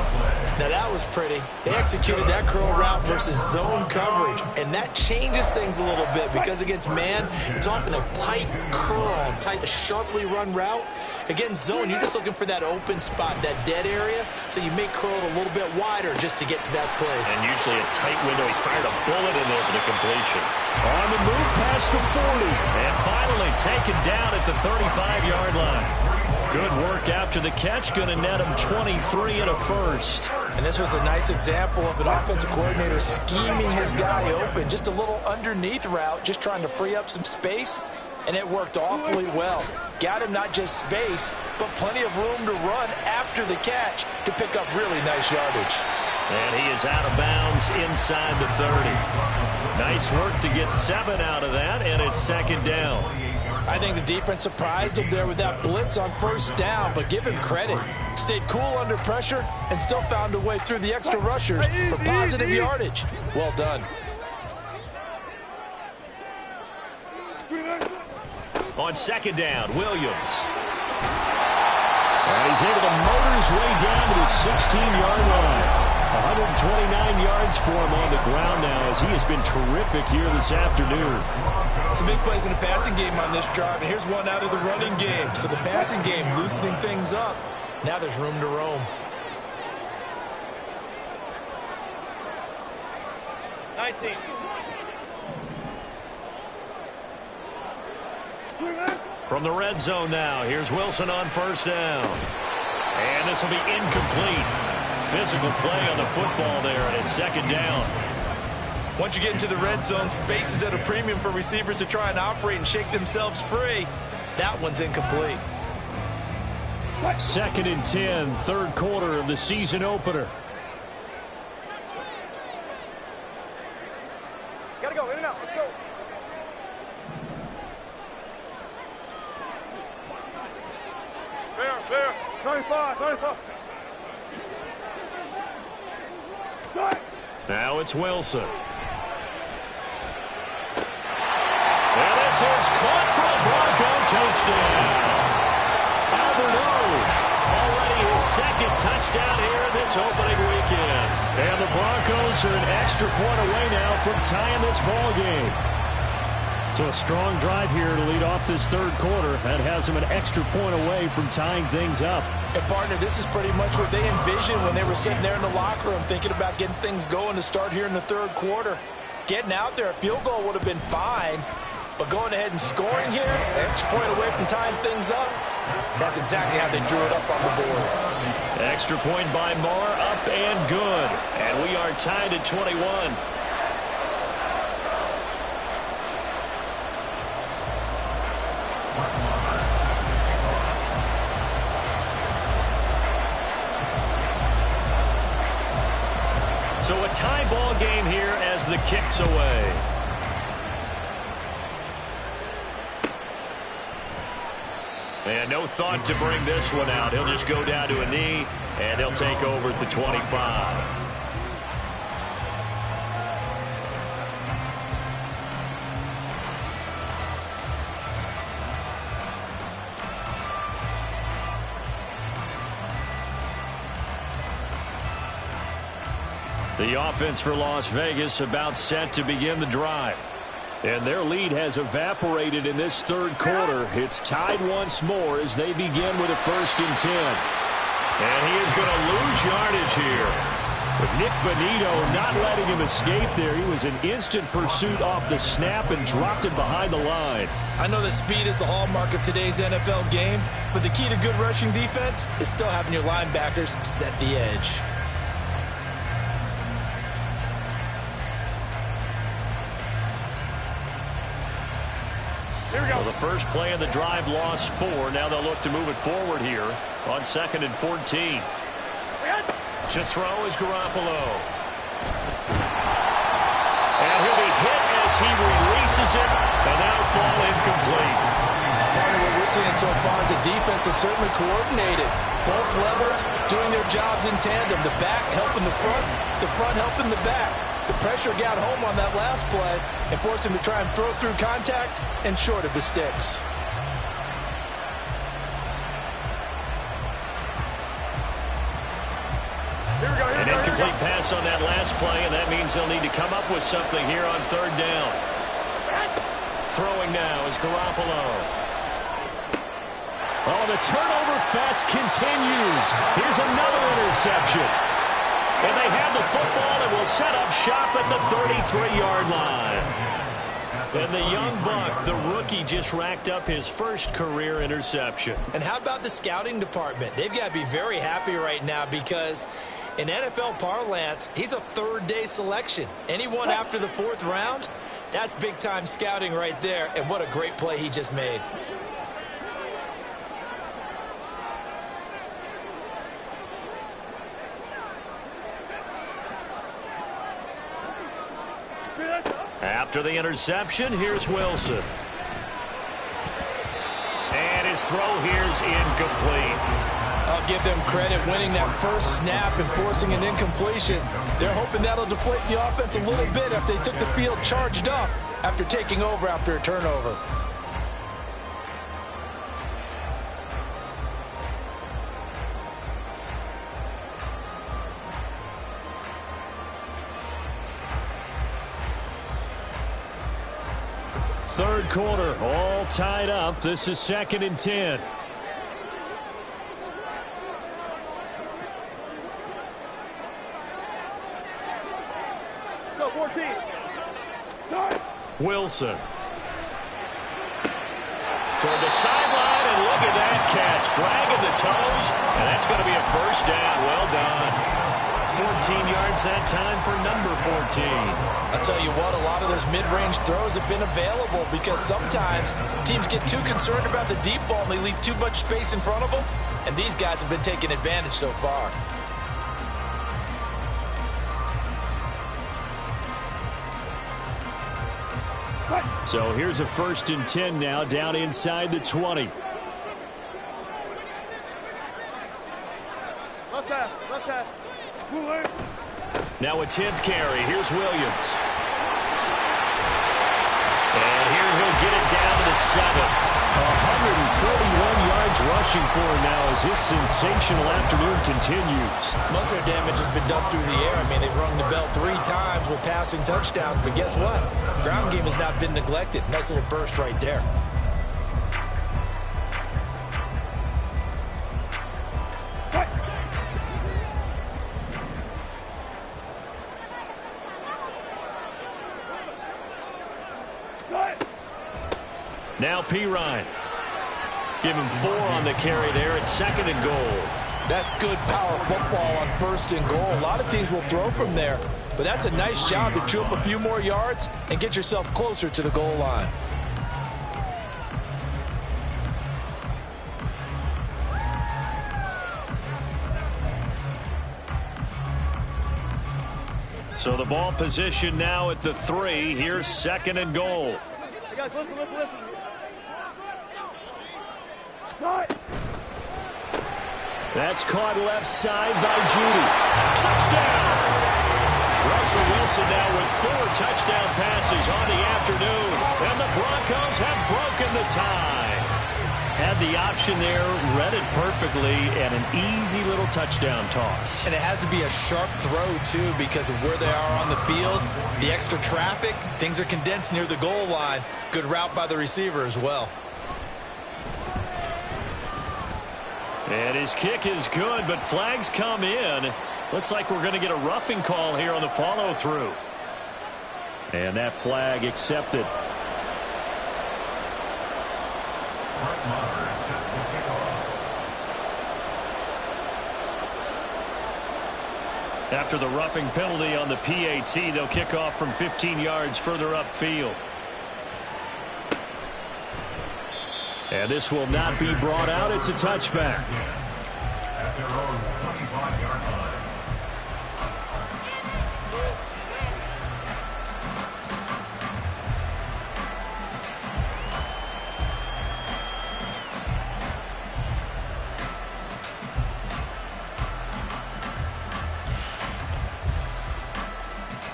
Now that was pretty. They executed that curl route versus zone coverage, and that changes things a little bit because against man, it's often a tight curl, a sharply run route. Against zone, you're just looking for that open spot, that dead area, so you may curl it a little bit wider just to get to that place. And usually a tight window. He fired a bullet in there for the completion. On the move past the 40. And finally taken down at the 35-yard line. Good work after the catch. Going to net him 23 and a first. And this was a nice example of an offensive coordinator scheming his guy open. Just a little underneath route, just trying to free up some space. And it worked awfully well. Got him not just space, but plenty of room to run after the catch to pick up really nice yardage. And he is out of bounds inside the 30. Nice work to get 7 out of that, and it's second down. I think the defense surprised him there with that blitz on first down, but give him credit. Stayed cool under pressure and still found a way through the extra rushers for positive yardage. Well done. On second down, Williams. And he's able to motor his way down to the 16-yard line. 129 yards for him on the ground now as he has been terrific here this afternoon. Some big plays in the passing game on this drive, and here's one out of the running game. So the passing game loosening things up. Now there's room to roam. 19. From the red zone now, here's Wilson on first down. And this will be incomplete. Physical play on the football there, and it's second down. Once you get into the red zone, space is at a premium for receivers to try and operate and shake themselves free. That one's incomplete. Second and 10, third quarter of the season opener. Gotta go, in and out, let's go. Fair. 95. Now it's Wilson. And this is caught for a Bronco touchdown. Albert O, already his second touchdown here in this opening weekend. And the Broncos are an extra point away now from tying this ball game. So a strong drive here to lead off this third quarter. That has them an extra point away from tying things up. And, partner, this is pretty much what they envisioned when they were sitting there in the locker room thinking about getting things going to start here in the third quarter. Getting out there, a field goal would have been fine, but going ahead and scoring here, extra point away from tying things up, that's exactly how they drew it up on the board. Extra point by Marr, up and good. And we are tied at 21. So a tie ball game here as the kick's away. And no thought to bring this one out. He'll just go down to a knee, and they'll take over at the 25. The offense for Las Vegas about set to begin the drive. And their lead has evaporated in this third quarter. It's tied once more as they begin with a 1st and 10. And he is going to lose yardage here. But Nick Bonito not letting him escape there. He was in instant pursuit off the snap and dropped it behind the line. I know that speed is the hallmark of today's NFL game, but the key to good rushing defense is still having your linebackers set the edge. Well, the first play of the drive lost 4. Now they'll look to move it forward here on 2nd and 14. To throw is Garoppolo. And he'll be hit as he releases it, and that'll fall incomplete. Part of what we're seeing so far is the defense is certainly coordinated. Both levels doing their jobs in tandem. The back helping the front helping the back. The pressure got home on that last play and forced him to try and throw through contact and short of the sticks. An incomplete pass on that last play, and that means they'll need to come up with something here on 3rd down. Throwing now is Garoppolo. Oh, the turnover fest continues. Here's another interception. And they have the football and will set up shop at the 33-yard line. And the young buck, the rookie, just racked up his first career interception. And how about the scouting department? They've got to be very happy right now because in NFL parlance, he's a 3rd-day selection. Anyone after the 4th round, that's big-time scouting right there. And what a great play he just made. After the interception, here's Wilson. And his throw here's incomplete. I'll give them credit winning that first snap and forcing an incompletion. They're hoping that'll deflate the offense a little bit if they took the field charged up after taking over after a turnover. Third quarter, all tied up. This is 2nd and 10. Go, 14. Wilson. Toward the sideline, and look at that catch. Dragging the toes, and that's going to be a 1st down. Well done. 14 yards that time for number 14. I'll tell you what, a lot of those mid-range throws have been available because sometimes teams get too concerned about the deep ball and they leave too much space in front of them, and these guys have been taking advantage so far. So here's a 1st and 10 now down inside the 20. Left pass. Now a 10th carry. Here's Williams. And here he'll get it down to the 7. 141 yards rushing for him now as his sensational afternoon continues. Most of their damage has been done through the air. I mean, they've rung the bell 3 times with passing touchdowns, but guess what? The ground game has not been neglected. Nice little burst right there. Now P. Ryan. Give him 4 on the carry there at 2nd and goal. That's good power football on 1st and goal. A lot of teams will throw from there, but that's a nice job to chew up a few more yards and get yourself closer to the goal line. So the ball position now at the 3. Here's 2nd and goal. Hey guys, listen. Start. That's caught left side by Judy. Touchdown! Russell Wilson now with 4 touchdown passes on the afternoon. And the Broncos have broken the tie. Had the option there, read it perfectly, and an easy little touchdown toss. And it has to be a sharp throw, too, because of where they are on the field, the extra traffic, things are condensed near the goal line. Good route by the receiver as well. And his kick is good, but flags come in. Looks like we're going to get a roughing call here on the follow-through. And that flag accepted. After the roughing penalty on the PAT, they'll kick off from 15 yards further upfield. And this will not be brought out. It's a touchback. At their own 25-yard line.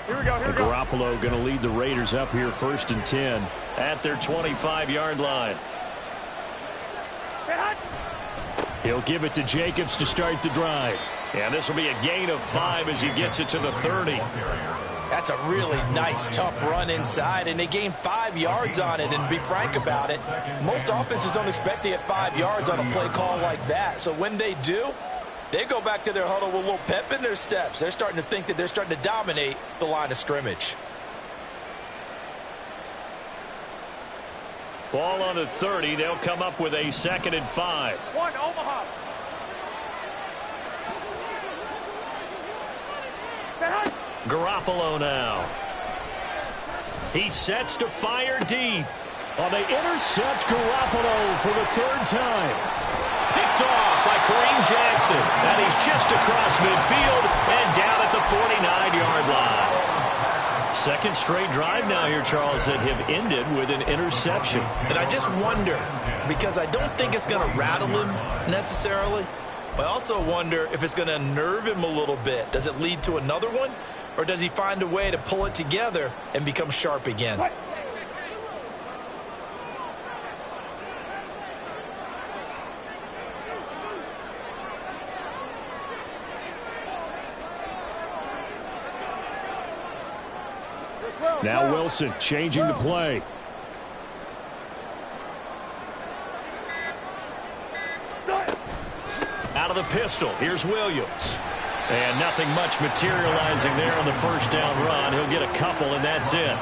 Here we go. Garoppolo going to lead the Raiders up here 1st and 10 at their 25-yard line. He'll give it to Jacobs to start the drive. And this will be a gain of 5 as he gets it to the 30. That's a really nice, tough run inside, and they gained 5 yards on it. And to be frank about it, most offenses don't expect to get 5 yards on a play call like that. So when they do, they go back to their huddle with a little pep in their steps. They're starting to think that they're starting to dominate the line of scrimmage. Ball on the 30. They'll come up with a 2nd and 5. One, Omaha. Garoppolo now. He sets to fire deep. Oh, they intercept Garoppolo for the 3rd time. Picked off by Kareem Jackson. And he's just across midfield and down at the 49-yard line. 2nd straight drive now here, Charles, that have ended with an interception. And I just wonder, because I don't think it's going to rattle him necessarily, but I also wonder if it's going to unnerve him a little bit. Does it lead to another one? Or does he find a way to pull it together and become sharp again? Now Wilson changing the play. Out of the pistol, here's Williams. And nothing much materializing there on the 1st down run. He'll get a couple, and that's it.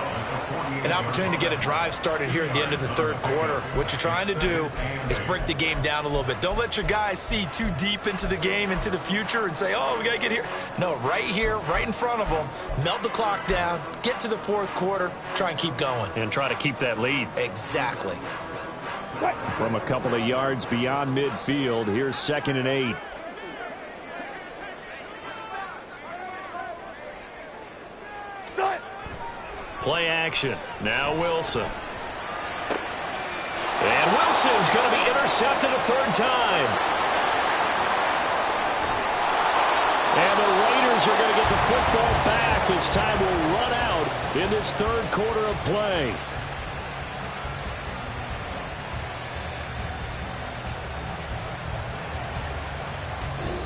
An opportunity to get a drive started here at the end of the 3rd quarter. What you're trying to do is break the game down a little bit. Don't let your guys see too deep into the game, into the future, and say, oh, we got to get here. No, right here, right in front of them, melt the clock down, get to the 4th quarter, try and keep going. And try to keep that lead. Exactly. From a couple of yards beyond midfield, here's 2nd and 8. Play action. Now Wilson. And Wilson's going to be intercepted a 3rd time. And the Raiders are going to get the football back as time will run out in this 3rd quarter of play.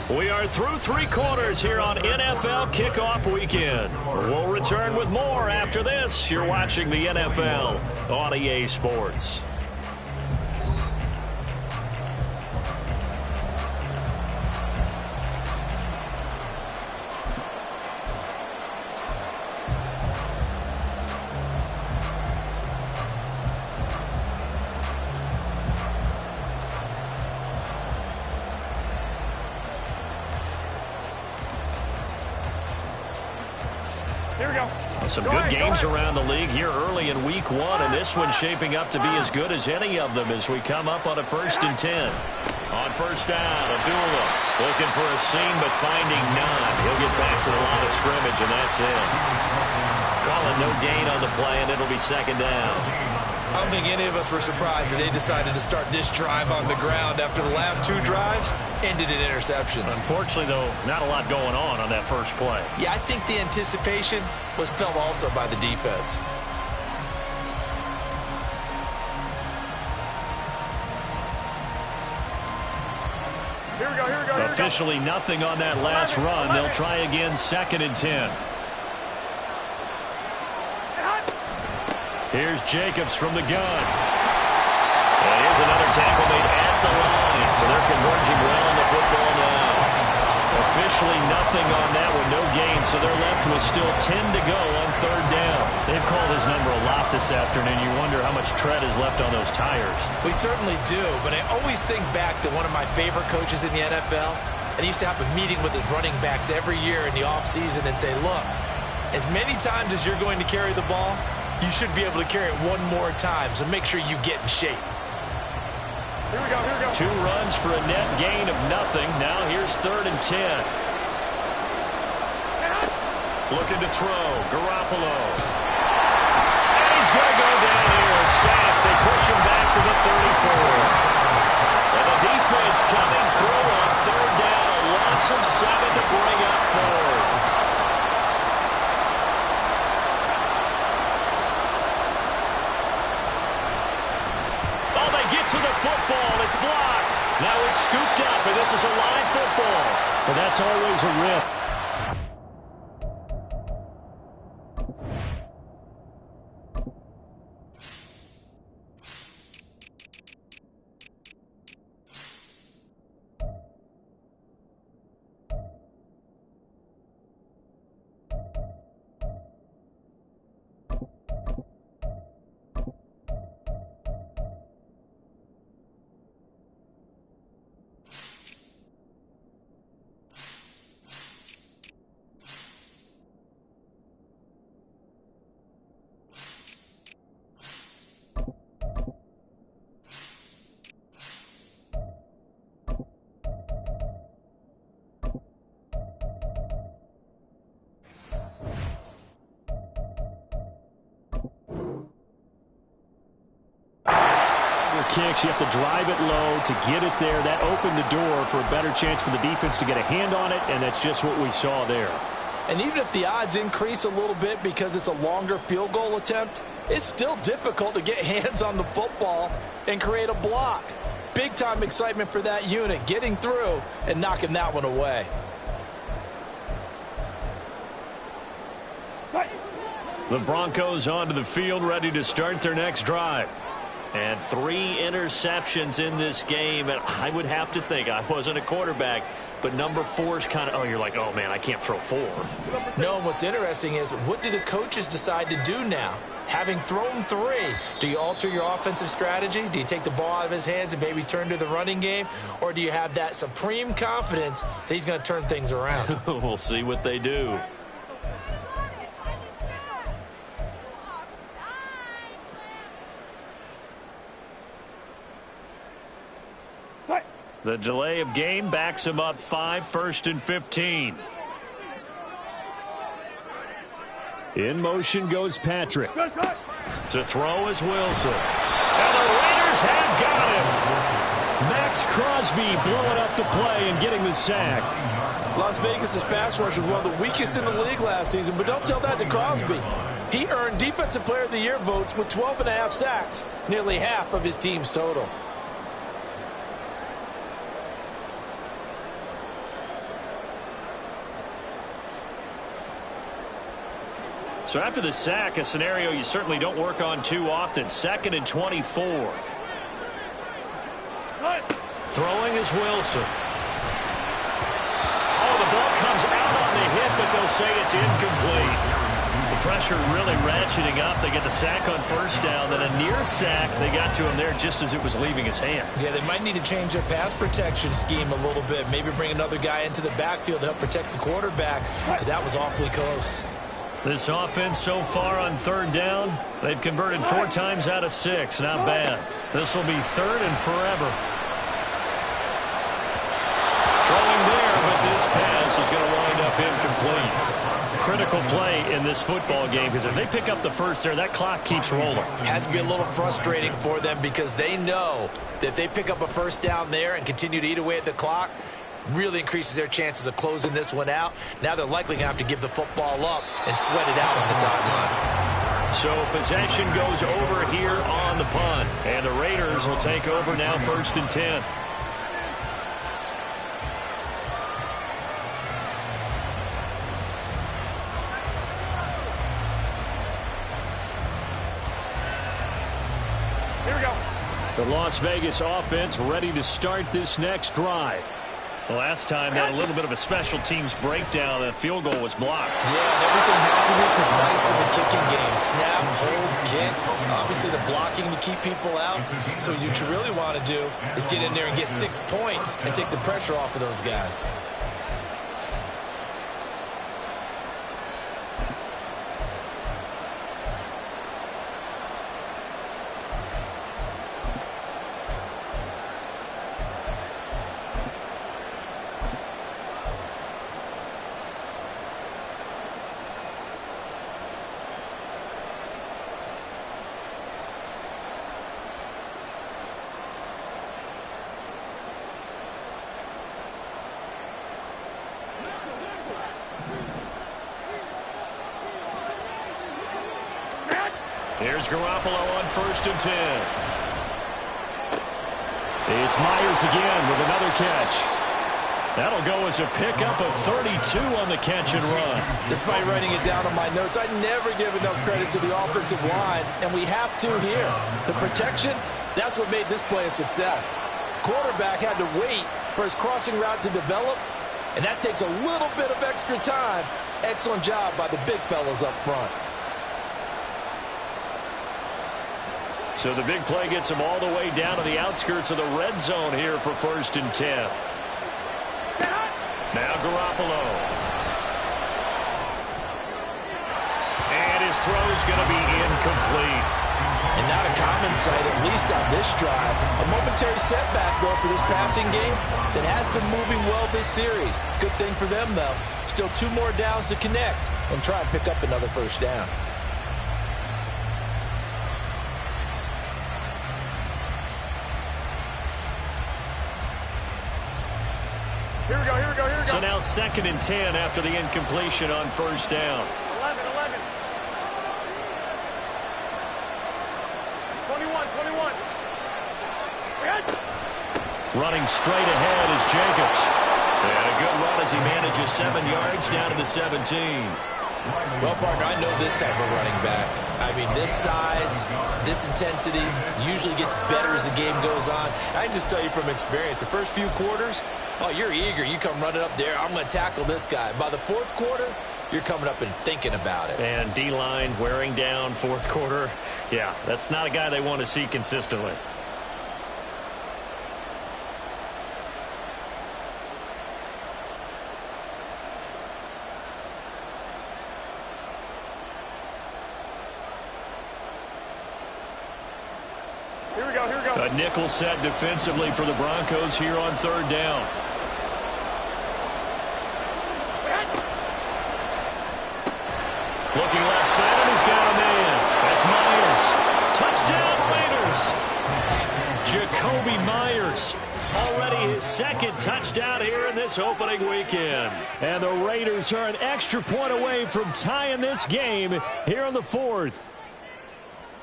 We are through 3 quarters here on NFL Kickoff Weekend. We'll return with more after this. You're watching the NFL on EA Sports. Some good games around the league here early in week 1, and this one's shaping up to be as good as any of them as we come up on a 1st and 10. On first down, Abdullah looking for a seam but finding none. He'll get back to the line of scrimmage, and that's it. Calling no gain on the play, and it'll be second down. I don't think any of us were surprised that they decided to start this drive on the ground after the last 2 drives ended in interceptions. Unfortunately, though, not a lot going on that first play. Yeah, I think the anticipation was felt also by the defense. Here we go, here we go. Officially nothing on that last run. They'll try again, 2nd and 10. Here's Jacobs from the gun. And here's another tackle made at the line. So they're converging well on the football now. Officially nothing on that one, no gain. So they're left with still 10 to go on 3rd down. They've called his number a lot this afternoon. You wonder how much tread is left on those tires. We certainly do, but I always think back to one of my favorite coaches in the NFL. And he used to have a meeting with his running backs every year in the offseason and say, look, as many times as you're going to carry the ball, you should be able to carry it one more time, so make sure you get in shape. Here we go, here we go. 2 runs for a net gain of nothing. Now here's 3rd and 10. Looking to throw. Garoppolo. And he's going to go down here. A sack. They push him back to the 34. And the defense coming through on 3rd down. A loss of 7 to bring up 4th. To the football, it's blocked. Now it's scooped up, and this is a live football. Well, that's always a rip. Kicks, you have to drive it low to get it there. That opened the door for a better chance for the defense to get a hand on it, and that's just what we saw there. And even if the odds increase a little bit because it's a longer field goal attempt, it's still difficult to get hands on the football and create a block. Big-time excitement for that unit, getting through and knocking that one away. The Broncos onto the field, ready to start their next drive. And 3 interceptions in this game. And I would have to think, I wasn't a quarterback, but number 4 is kind of, you're like, oh, man, I can't throw 4. No, and what's interesting is, what do the coaches decide to do now? Having thrown 3, do you alter your offensive strategy? Do you take the ball out of his hands and maybe turn to the running game? Or do you have that supreme confidence that he's going to turn things around? We'll see what they do. The delay of game backs him up 5, 1st and 15. In motion goes Patrick. To throw is Wilson. And the Raiders have got him. Max Crosby blowing up the play and getting the sack. Las Vegas' pass rush was one of the weakest in the league last season, but don't tell that to Crosby. He earned Defensive Player of the Year votes with 12.5 sacks, nearly half of his team's total. So after the sack, a scenario you certainly don't work on too often. 2nd and 24. Throwing is Wilson. Oh, the ball comes out on the hit, but they'll say it's incomplete. The pressure really ratcheting up. They get the sack on 1st down, then a near sack. They got to him there just as it was leaving his hand. Yeah, they might need to change their pass protection scheme a little bit. Maybe bring another guy into the backfield to help protect the quarterback, because that was awfully close. This offense so far on 3rd down, they've converted 4 times out of 6. Not bad. This will be 3rd and forever. critical play in this football game because if they pick up the first there, that clock keeps rolling. Has to be a little frustrating for them because they know that if they pick up a first down there and continue to eat away at the clock, really increases their chances of closing this one out. Now they're likely going to have to give the football up and sweat it out on the sideline. So possession goes over here on the punt. And the Raiders will take over now 1st and 10. Here we go. The Las Vegas offense ready to start this next drive. Last time, they had a little bit of a special teams breakdown. That field goal was blocked. Yeah, and everything has to be precise in the kicking game. Snap, hold, kick. Obviously, the blocking to keep people out. So what you really want to do is get in there and get 6 points and take the pressure off of those guys. Here's Garoppolo on 1st and 10. It's Myers again with another catch. That'll go as a pickup of 32 on the catch and run. Despite writing it down on my notes, I never give enough credit to the offensive line, and we have to here. The protection, that's what made this play a success. Quarterback had to wait for his crossing route to develop, and that takes a little bit of extra time. Excellent job by the big fellas up front. So the big play gets him all the way down to the outskirts of the red zone here for 1st and 10. Now Garoppolo. And his throw's going to be incomplete. And not a common sight, at least on this drive. A momentary setback, though, for this passing game that has been moving well this series. Good thing for them, though. Still 2 more downs to connect and try and pick up another first down. Here we go, here we go, here we go. So now 2nd and 10 after the incompletion on 1st down. 11, 11. 21, 21. Running straight ahead is Jacobs. And a good run as he manages 7 yards down to the 17. Well, partner, I know this type of running back. I mean, this size, this intensity usually gets better as the game goes on. I can just tell you from experience, the first few quarters, oh, you're eager. You come running up there, I'm going to tackle this guy. By the 4th quarter, you're coming up and thinking about it. And D-line wearing down 4th quarter. Yeah, that's not a guy they want to see consistently. Here we go, here we go. A nickel set defensively for the Broncos here on 3rd down. Looking left side, and he's got a man. That's Myers. Touchdown, Raiders. Jacoby Myers. Already his 2nd touchdown here in this opening weekend. And the Raiders are an extra point away from tying this game here in the 4th.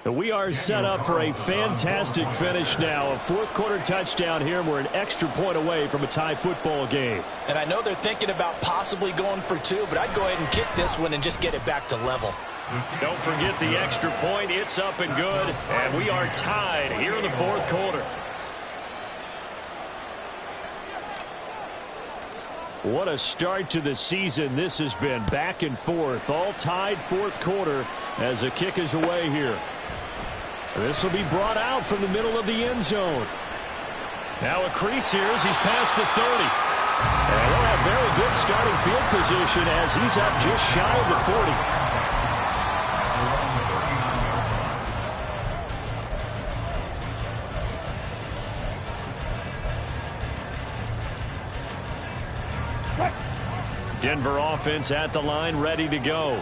We are set up for a fantastic finish now. A 4th quarter touchdown here, and we're an extra point away from a tie football game. And I know they're thinking about possibly going for 2, but I'd go ahead and kick this one and just get it back to level. Don't forget the extra point. It's up and good. And we are tied here in the 4th quarter. What a start to the season this has been. Back and forth, all tied 4th quarter as the kick is away here. This will be brought out from the middle of the end zone. Now a crease here as he's past the 30. And they'll have very good starting field position as he's up just shy of the 40. Denver offense at the line, ready to go.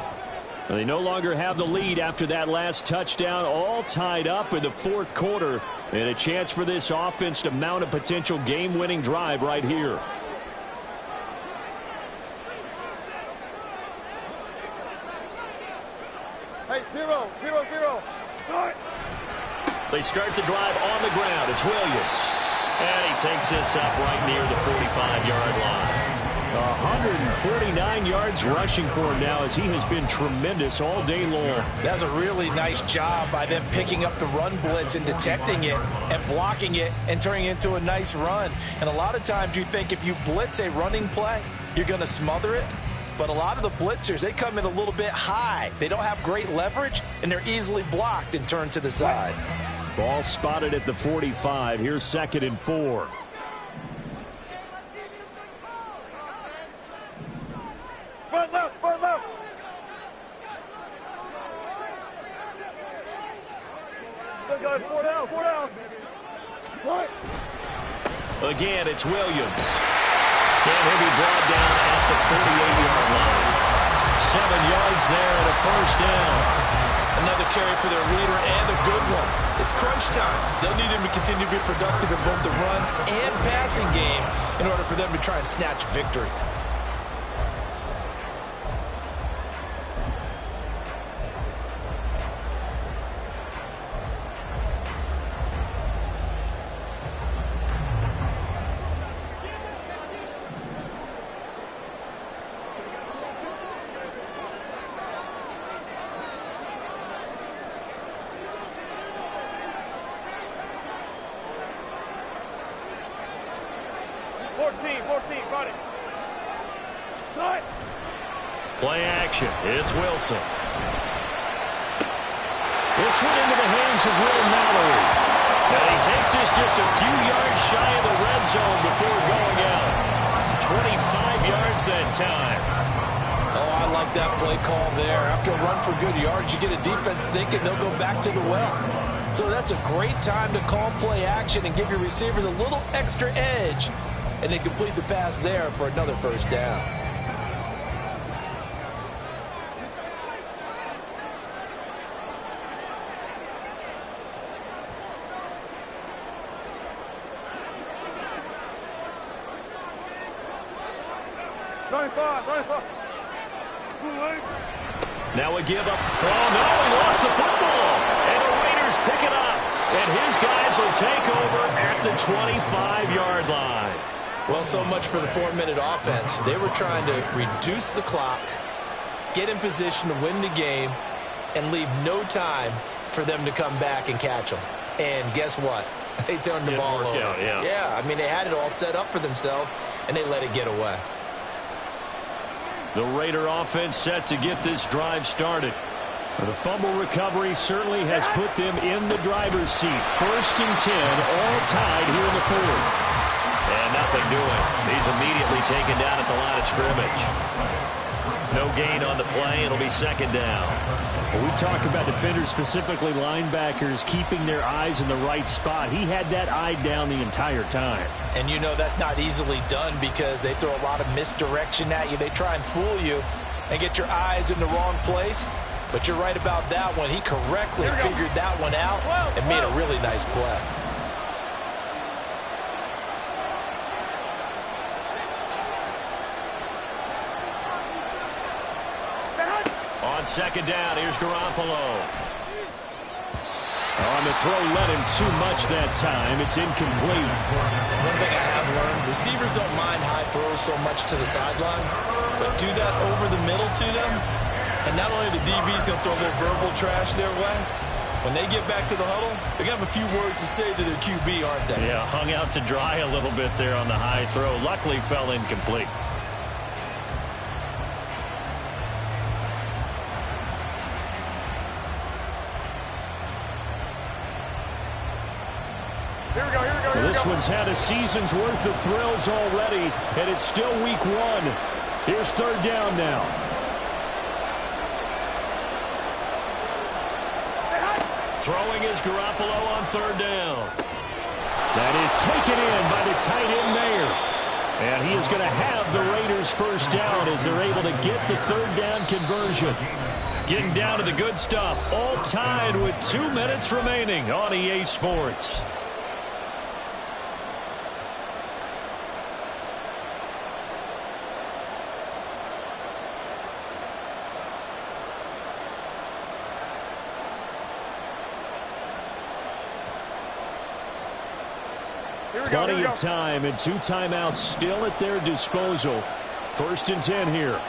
They no longer have the lead after that last touchdown, all tied up in the fourth quarter, and a chance for this offense to mount a potential game-winning drive right here. Hey, 0, 0, 0. Start. They start the drive on the ground. It's Williams. And he takes this up right near the 45-yard line. 149 yards rushing for him now as he has been tremendous all day long. That's a really nice job by them picking up the run blitz and detecting it and blocking it and turning it into a nice run. And a lot of times you think if you blitz a running play, you're going to smother it. But a lot of the blitzers, they come in a little bit high. They don't have great leverage, and they're easily blocked and turned to the side. Ball spotted at the 45. Here's 2nd and 4. Front left, front left. Still got 4 down, 4 down. Right. Again, it's Williams. And he'll be brought down at the 48-yard line. 7 yards there and a first down. Another carry for their leader and a good one. It's crunch time. They'll need him to continue to be productive in both the run and passing game in order for them to try and snatch victory. Play action. It's Wilson. This one into the hands of Will Mallory. And he takes this just a few yards shy of the red zone before going out. 25 yards that time. Oh, I like that play call there. After a run for good yards, you get a defense thinking they'll go back to the well. So that's a great time to call play action and give your receivers a little extra edge. And they complete the pass there for another first down. Now a give up. Oh, no, he lost the football. And the Raiders pick it up. And his guys will take over at the 25-yard line. Well, so much for the 4-minute offense. They were trying to reduce the clock, get in position to win the game, and leave no time for them to come back and catch them. And guess what? They turned the ball over. Yeah, I mean, they had it all set up for themselves, and they let it get away. The Raider offense set to get this drive started. The fumble recovery certainly has put them in the driver's seat. 1st and 10, all tied here in the 4th. And nothing doing. He's immediately taken down at the line of scrimmage. No gain on the play. It'll be 2nd down. When we talk about defenders, specifically linebackers, keeping their eyes in the right spot. He had that eye down the entire time. And you know that's not easily done because they throw a lot of misdirection at you. They try and fool you and get your eyes in the wrong place. But you're right about that one. He correctly figured that one out and made a really nice play. On 2nd down, here's Garoppolo. On the throw, led him too much that time. It's incomplete. One thing I have learned, receivers don't mind high throws so much to the sideline, but do that over the middle to them, and not only the DB's going to throw a little verbal trash their way, when they get back to the huddle, they're going to have a few words to say to their QB, aren't they? Yeah, hung out to dry a little bit there on the high throw. Luckily fell incomplete. This one's had a season's worth of thrills already, and it's still week 1. Here's 3rd down now. Throwing is Garoppolo on 3rd down. That is taken in by the tight end there. And he is going to have the Raiders first down as they're able to get the third down conversion. Getting down to the good stuff. All tied with 2 minutes remaining on EA Sports. Plenty of time and 2 timeouts still at their disposal. 1st and 10 here.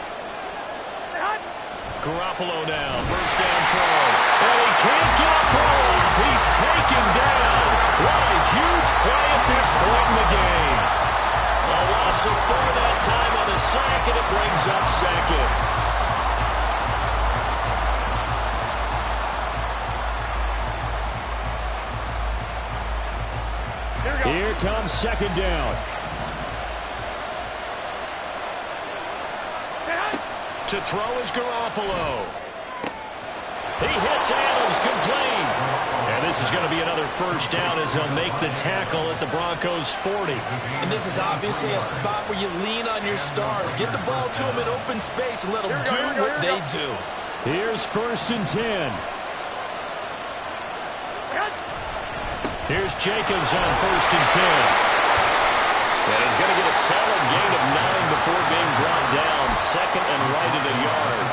Garoppolo now, first down throw. And he can't get a throw. He's taken down. What a huge play at this point in the game. A loss of 4 that time on the sack, and it brings up second. Here comes 2nd down. To throw is Garoppolo. He hits Adams, complete. And this is going to be another first down as they'll make the tackle at the Broncos' 40. And this is obviously a spot where you lean on your stars. Get the ball to them in open space and let them do what they do. Here's 1st and 10. Here's Jacobs on 1st and 10. And he's going to get a solid gain of 9 before being brought down. 2nd and right at a yard.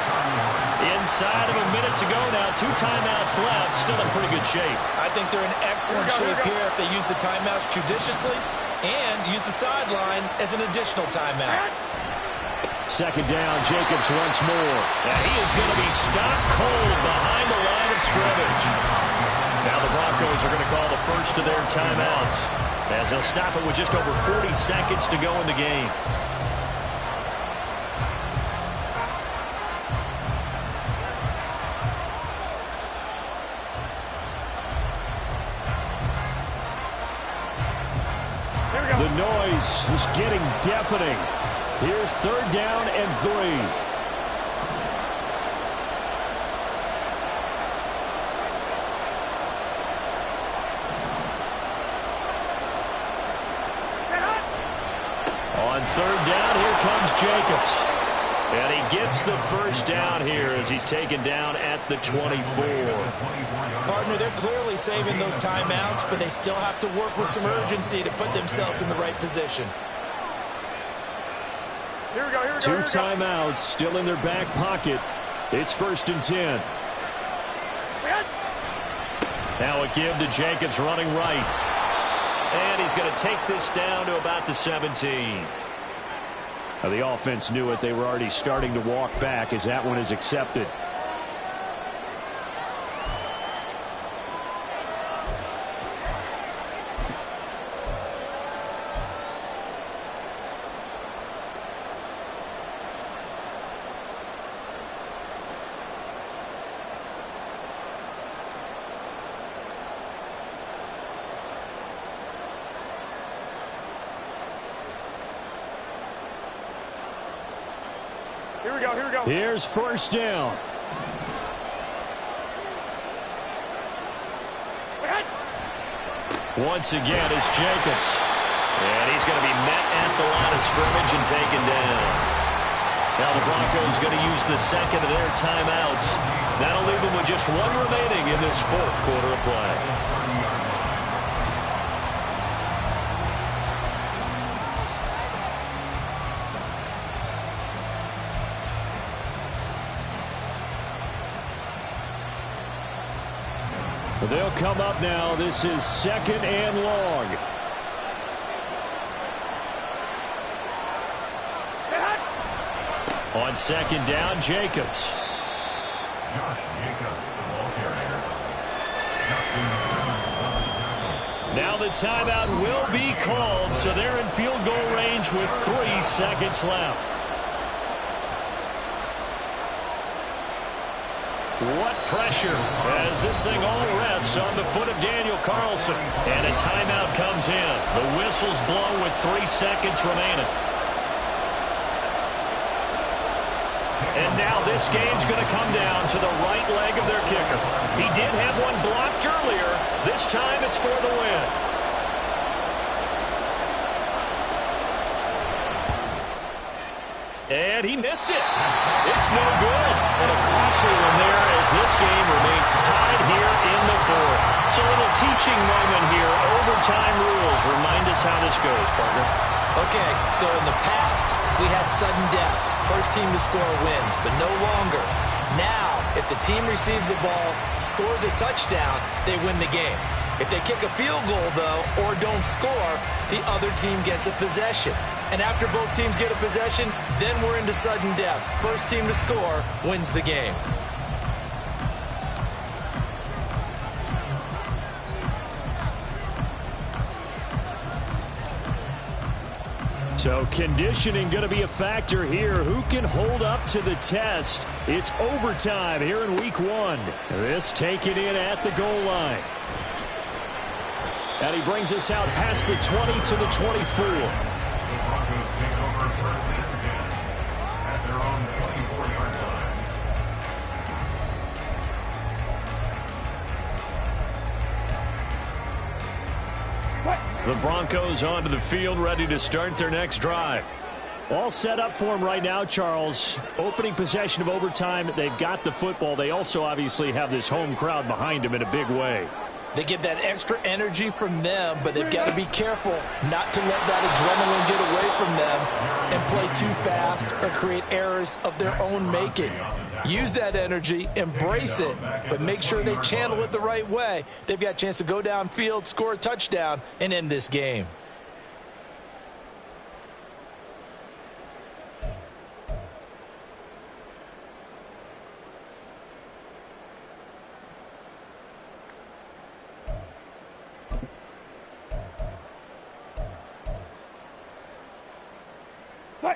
Inside of a minute to go now. 2 timeouts left. Still in pretty good shape. I think they're in excellent shape here if they use the timeouts judiciously and use the sideline as an additional timeout. 2nd down, Jacobs once more. And he is going to be stopped cold behind the line of scrimmage. Now the Broncos are going to call the first of their timeouts as they'll stop it with just over 40 seconds to go in the game. The noise is getting deafening. Here's 3rd down and 3. On 3rd down, here comes Jacobs. And he gets the first down here as he's taken down at the 24. Partner, they're clearly saving those timeouts, but they still have to work with some urgency to put themselves in the right position. Here we go. 2 timeouts still in their back pocket. It's 1st and 10. Now a give to Jacobs running right. And he's going to take this down to about the 17. Now the offense knew it. They were already starting to walk back as that one is accepted. Here we go. Here's 1st down. Once again, it's Jacobs. And he's going to be met at the line of scrimmage and taken down. Now the Broncos going to use the 2nd of their timeouts. That'll leave them with just 1 remaining in this 4th quarter of play. They'll come up now. This is 2nd and long. On 2nd down, Jacobs. Josh Jacobs, the ball carrier. Now the timeout will be called, so they're in field goal range with 3 seconds left. What pressure as this thing all rests on the foot of Daniel Carlson. And a timeout comes in. The whistle's blown with 3 seconds remaining. And now this game's going to come down to the right leg of their kicker. He did have one blocked earlier. This time it's for the win. And he missed it. It's no good. And a costly one there as this game remains tied here in the fourth. It's a little teaching moment here. Overtime rules. Remind us how this goes, partner. Okay, so in the past, we had sudden death. First team to score wins, but no longer. Now, if the team receives the ball, scores a touchdown, they win the game. If they kick a field goal, though, or don't score, the other team gets a possession. And after both teams get a possession, then we're into sudden death. First team to score wins the game. So conditioning going to be a factor here. Who can hold up to the test? It's overtime here in week 1. This taken in at the goal line. And he brings us out past the 20 to the 24. The Broncos take over first and 10 at their own 24-yard line. The Broncos onto the field, ready to start their next drive. All set up for him right now, Charles. Opening possession of overtime. They've got the football. They also obviously have this home crowd behind them in a big way. They get that extra energy from them, but they've got to be careful not to let that adrenaline get away from them and play too fast or create errors of their own making. Use that energy, embrace it, but make sure they channel it the right way. They've got a chance to go downfield, score a touchdown, and end this game.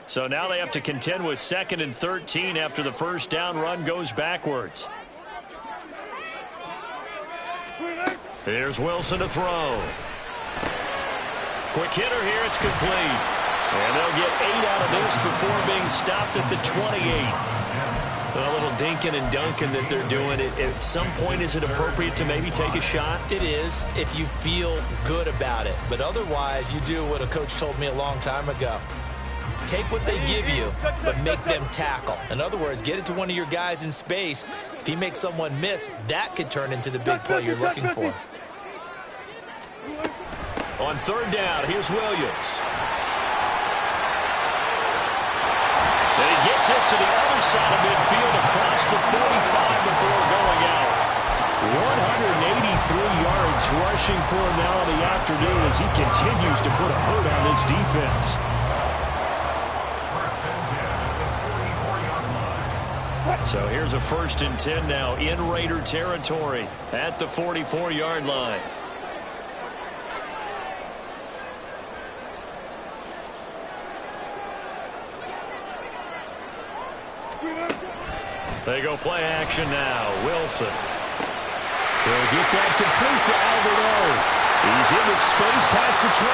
So now they have to contend with 2nd and 13 after the first down run goes backwards. Here's Wilson to throw. Quick hitter here, it's complete. And they'll get 8 out of this before being stopped at the 28. A little dinking and dunking that they're doing. At some point, is it appropriate to maybe take a shot? It is if you feel good about it. But otherwise, you do what a coach told me a long time ago. Take what they give you, but make them tackle. In other words, get it to one of your guys in space. If he makes someone miss, that could turn into the big play you're looking for. On 3rd down, here's Williams. And he gets this to the other side of midfield across the 45 before going out. 183 yards rushing for him now in the afternoon as he continues to put a hurt on this defense. So here's a 1st and 10 now in Raider territory at the 44-yard line. They go play action now. Wilson. They'll get that complete to Alvarado. He's in the space past the 25.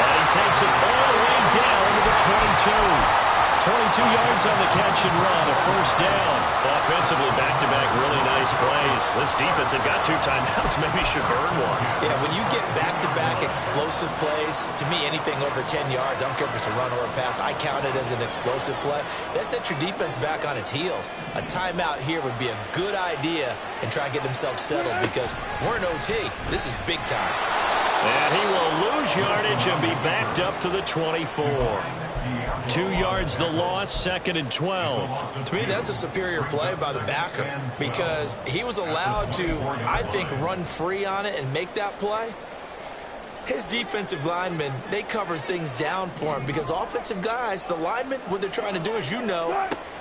And he takes it all the way down to the 22. 22 yards on the catch and run, a 1st down. Offensively, back-to-back really nice plays. This defense had got 2 timeouts, maybe should burn one. Yeah, when you get back-to-back explosive plays, to me, anything over 10 yards, I don't care if it's a run or a pass, I count it as an explosive play. That sets your defense back on its heels. A timeout here would be a good idea and try and get themselves settled because we're in OT. This is big time. And he will lose yardage and be backed up to the 24. 2 yards the loss, 2nd and 12. To me, that's a superior play by the backer because he was allowed to, I think, run free on it and make that play. His defensive linemen, they covered things down for him because offensive guys, the linemen, what they're trying to do, as you know,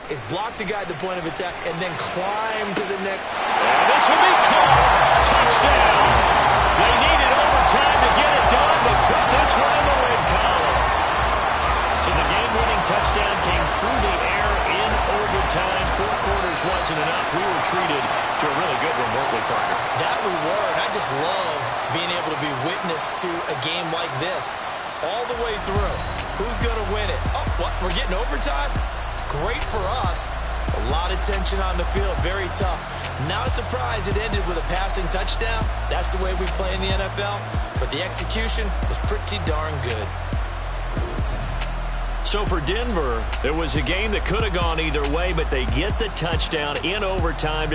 is block the guy at the point of attack and then climb to the neck. And this will be caught. Touchdown. They needed overtime to get it done, but put this one in the win column. So the game-winning touchdown came through the air in overtime. 4 quarters wasn't enough. We were treated to a really good one, weren't we, Parker? That we were, and I just love being able to be witness to a game like this all the way through. Who's going to win it? Oh, what? We're getting overtime? Great for us. A lot of tension on the field. Very tough. Not a surprise it ended with a passing touchdown. That's the way we play in the NFL. But the execution was pretty darn good. So for Denver, it was a game that could have gone either way, but they get the touchdown in overtime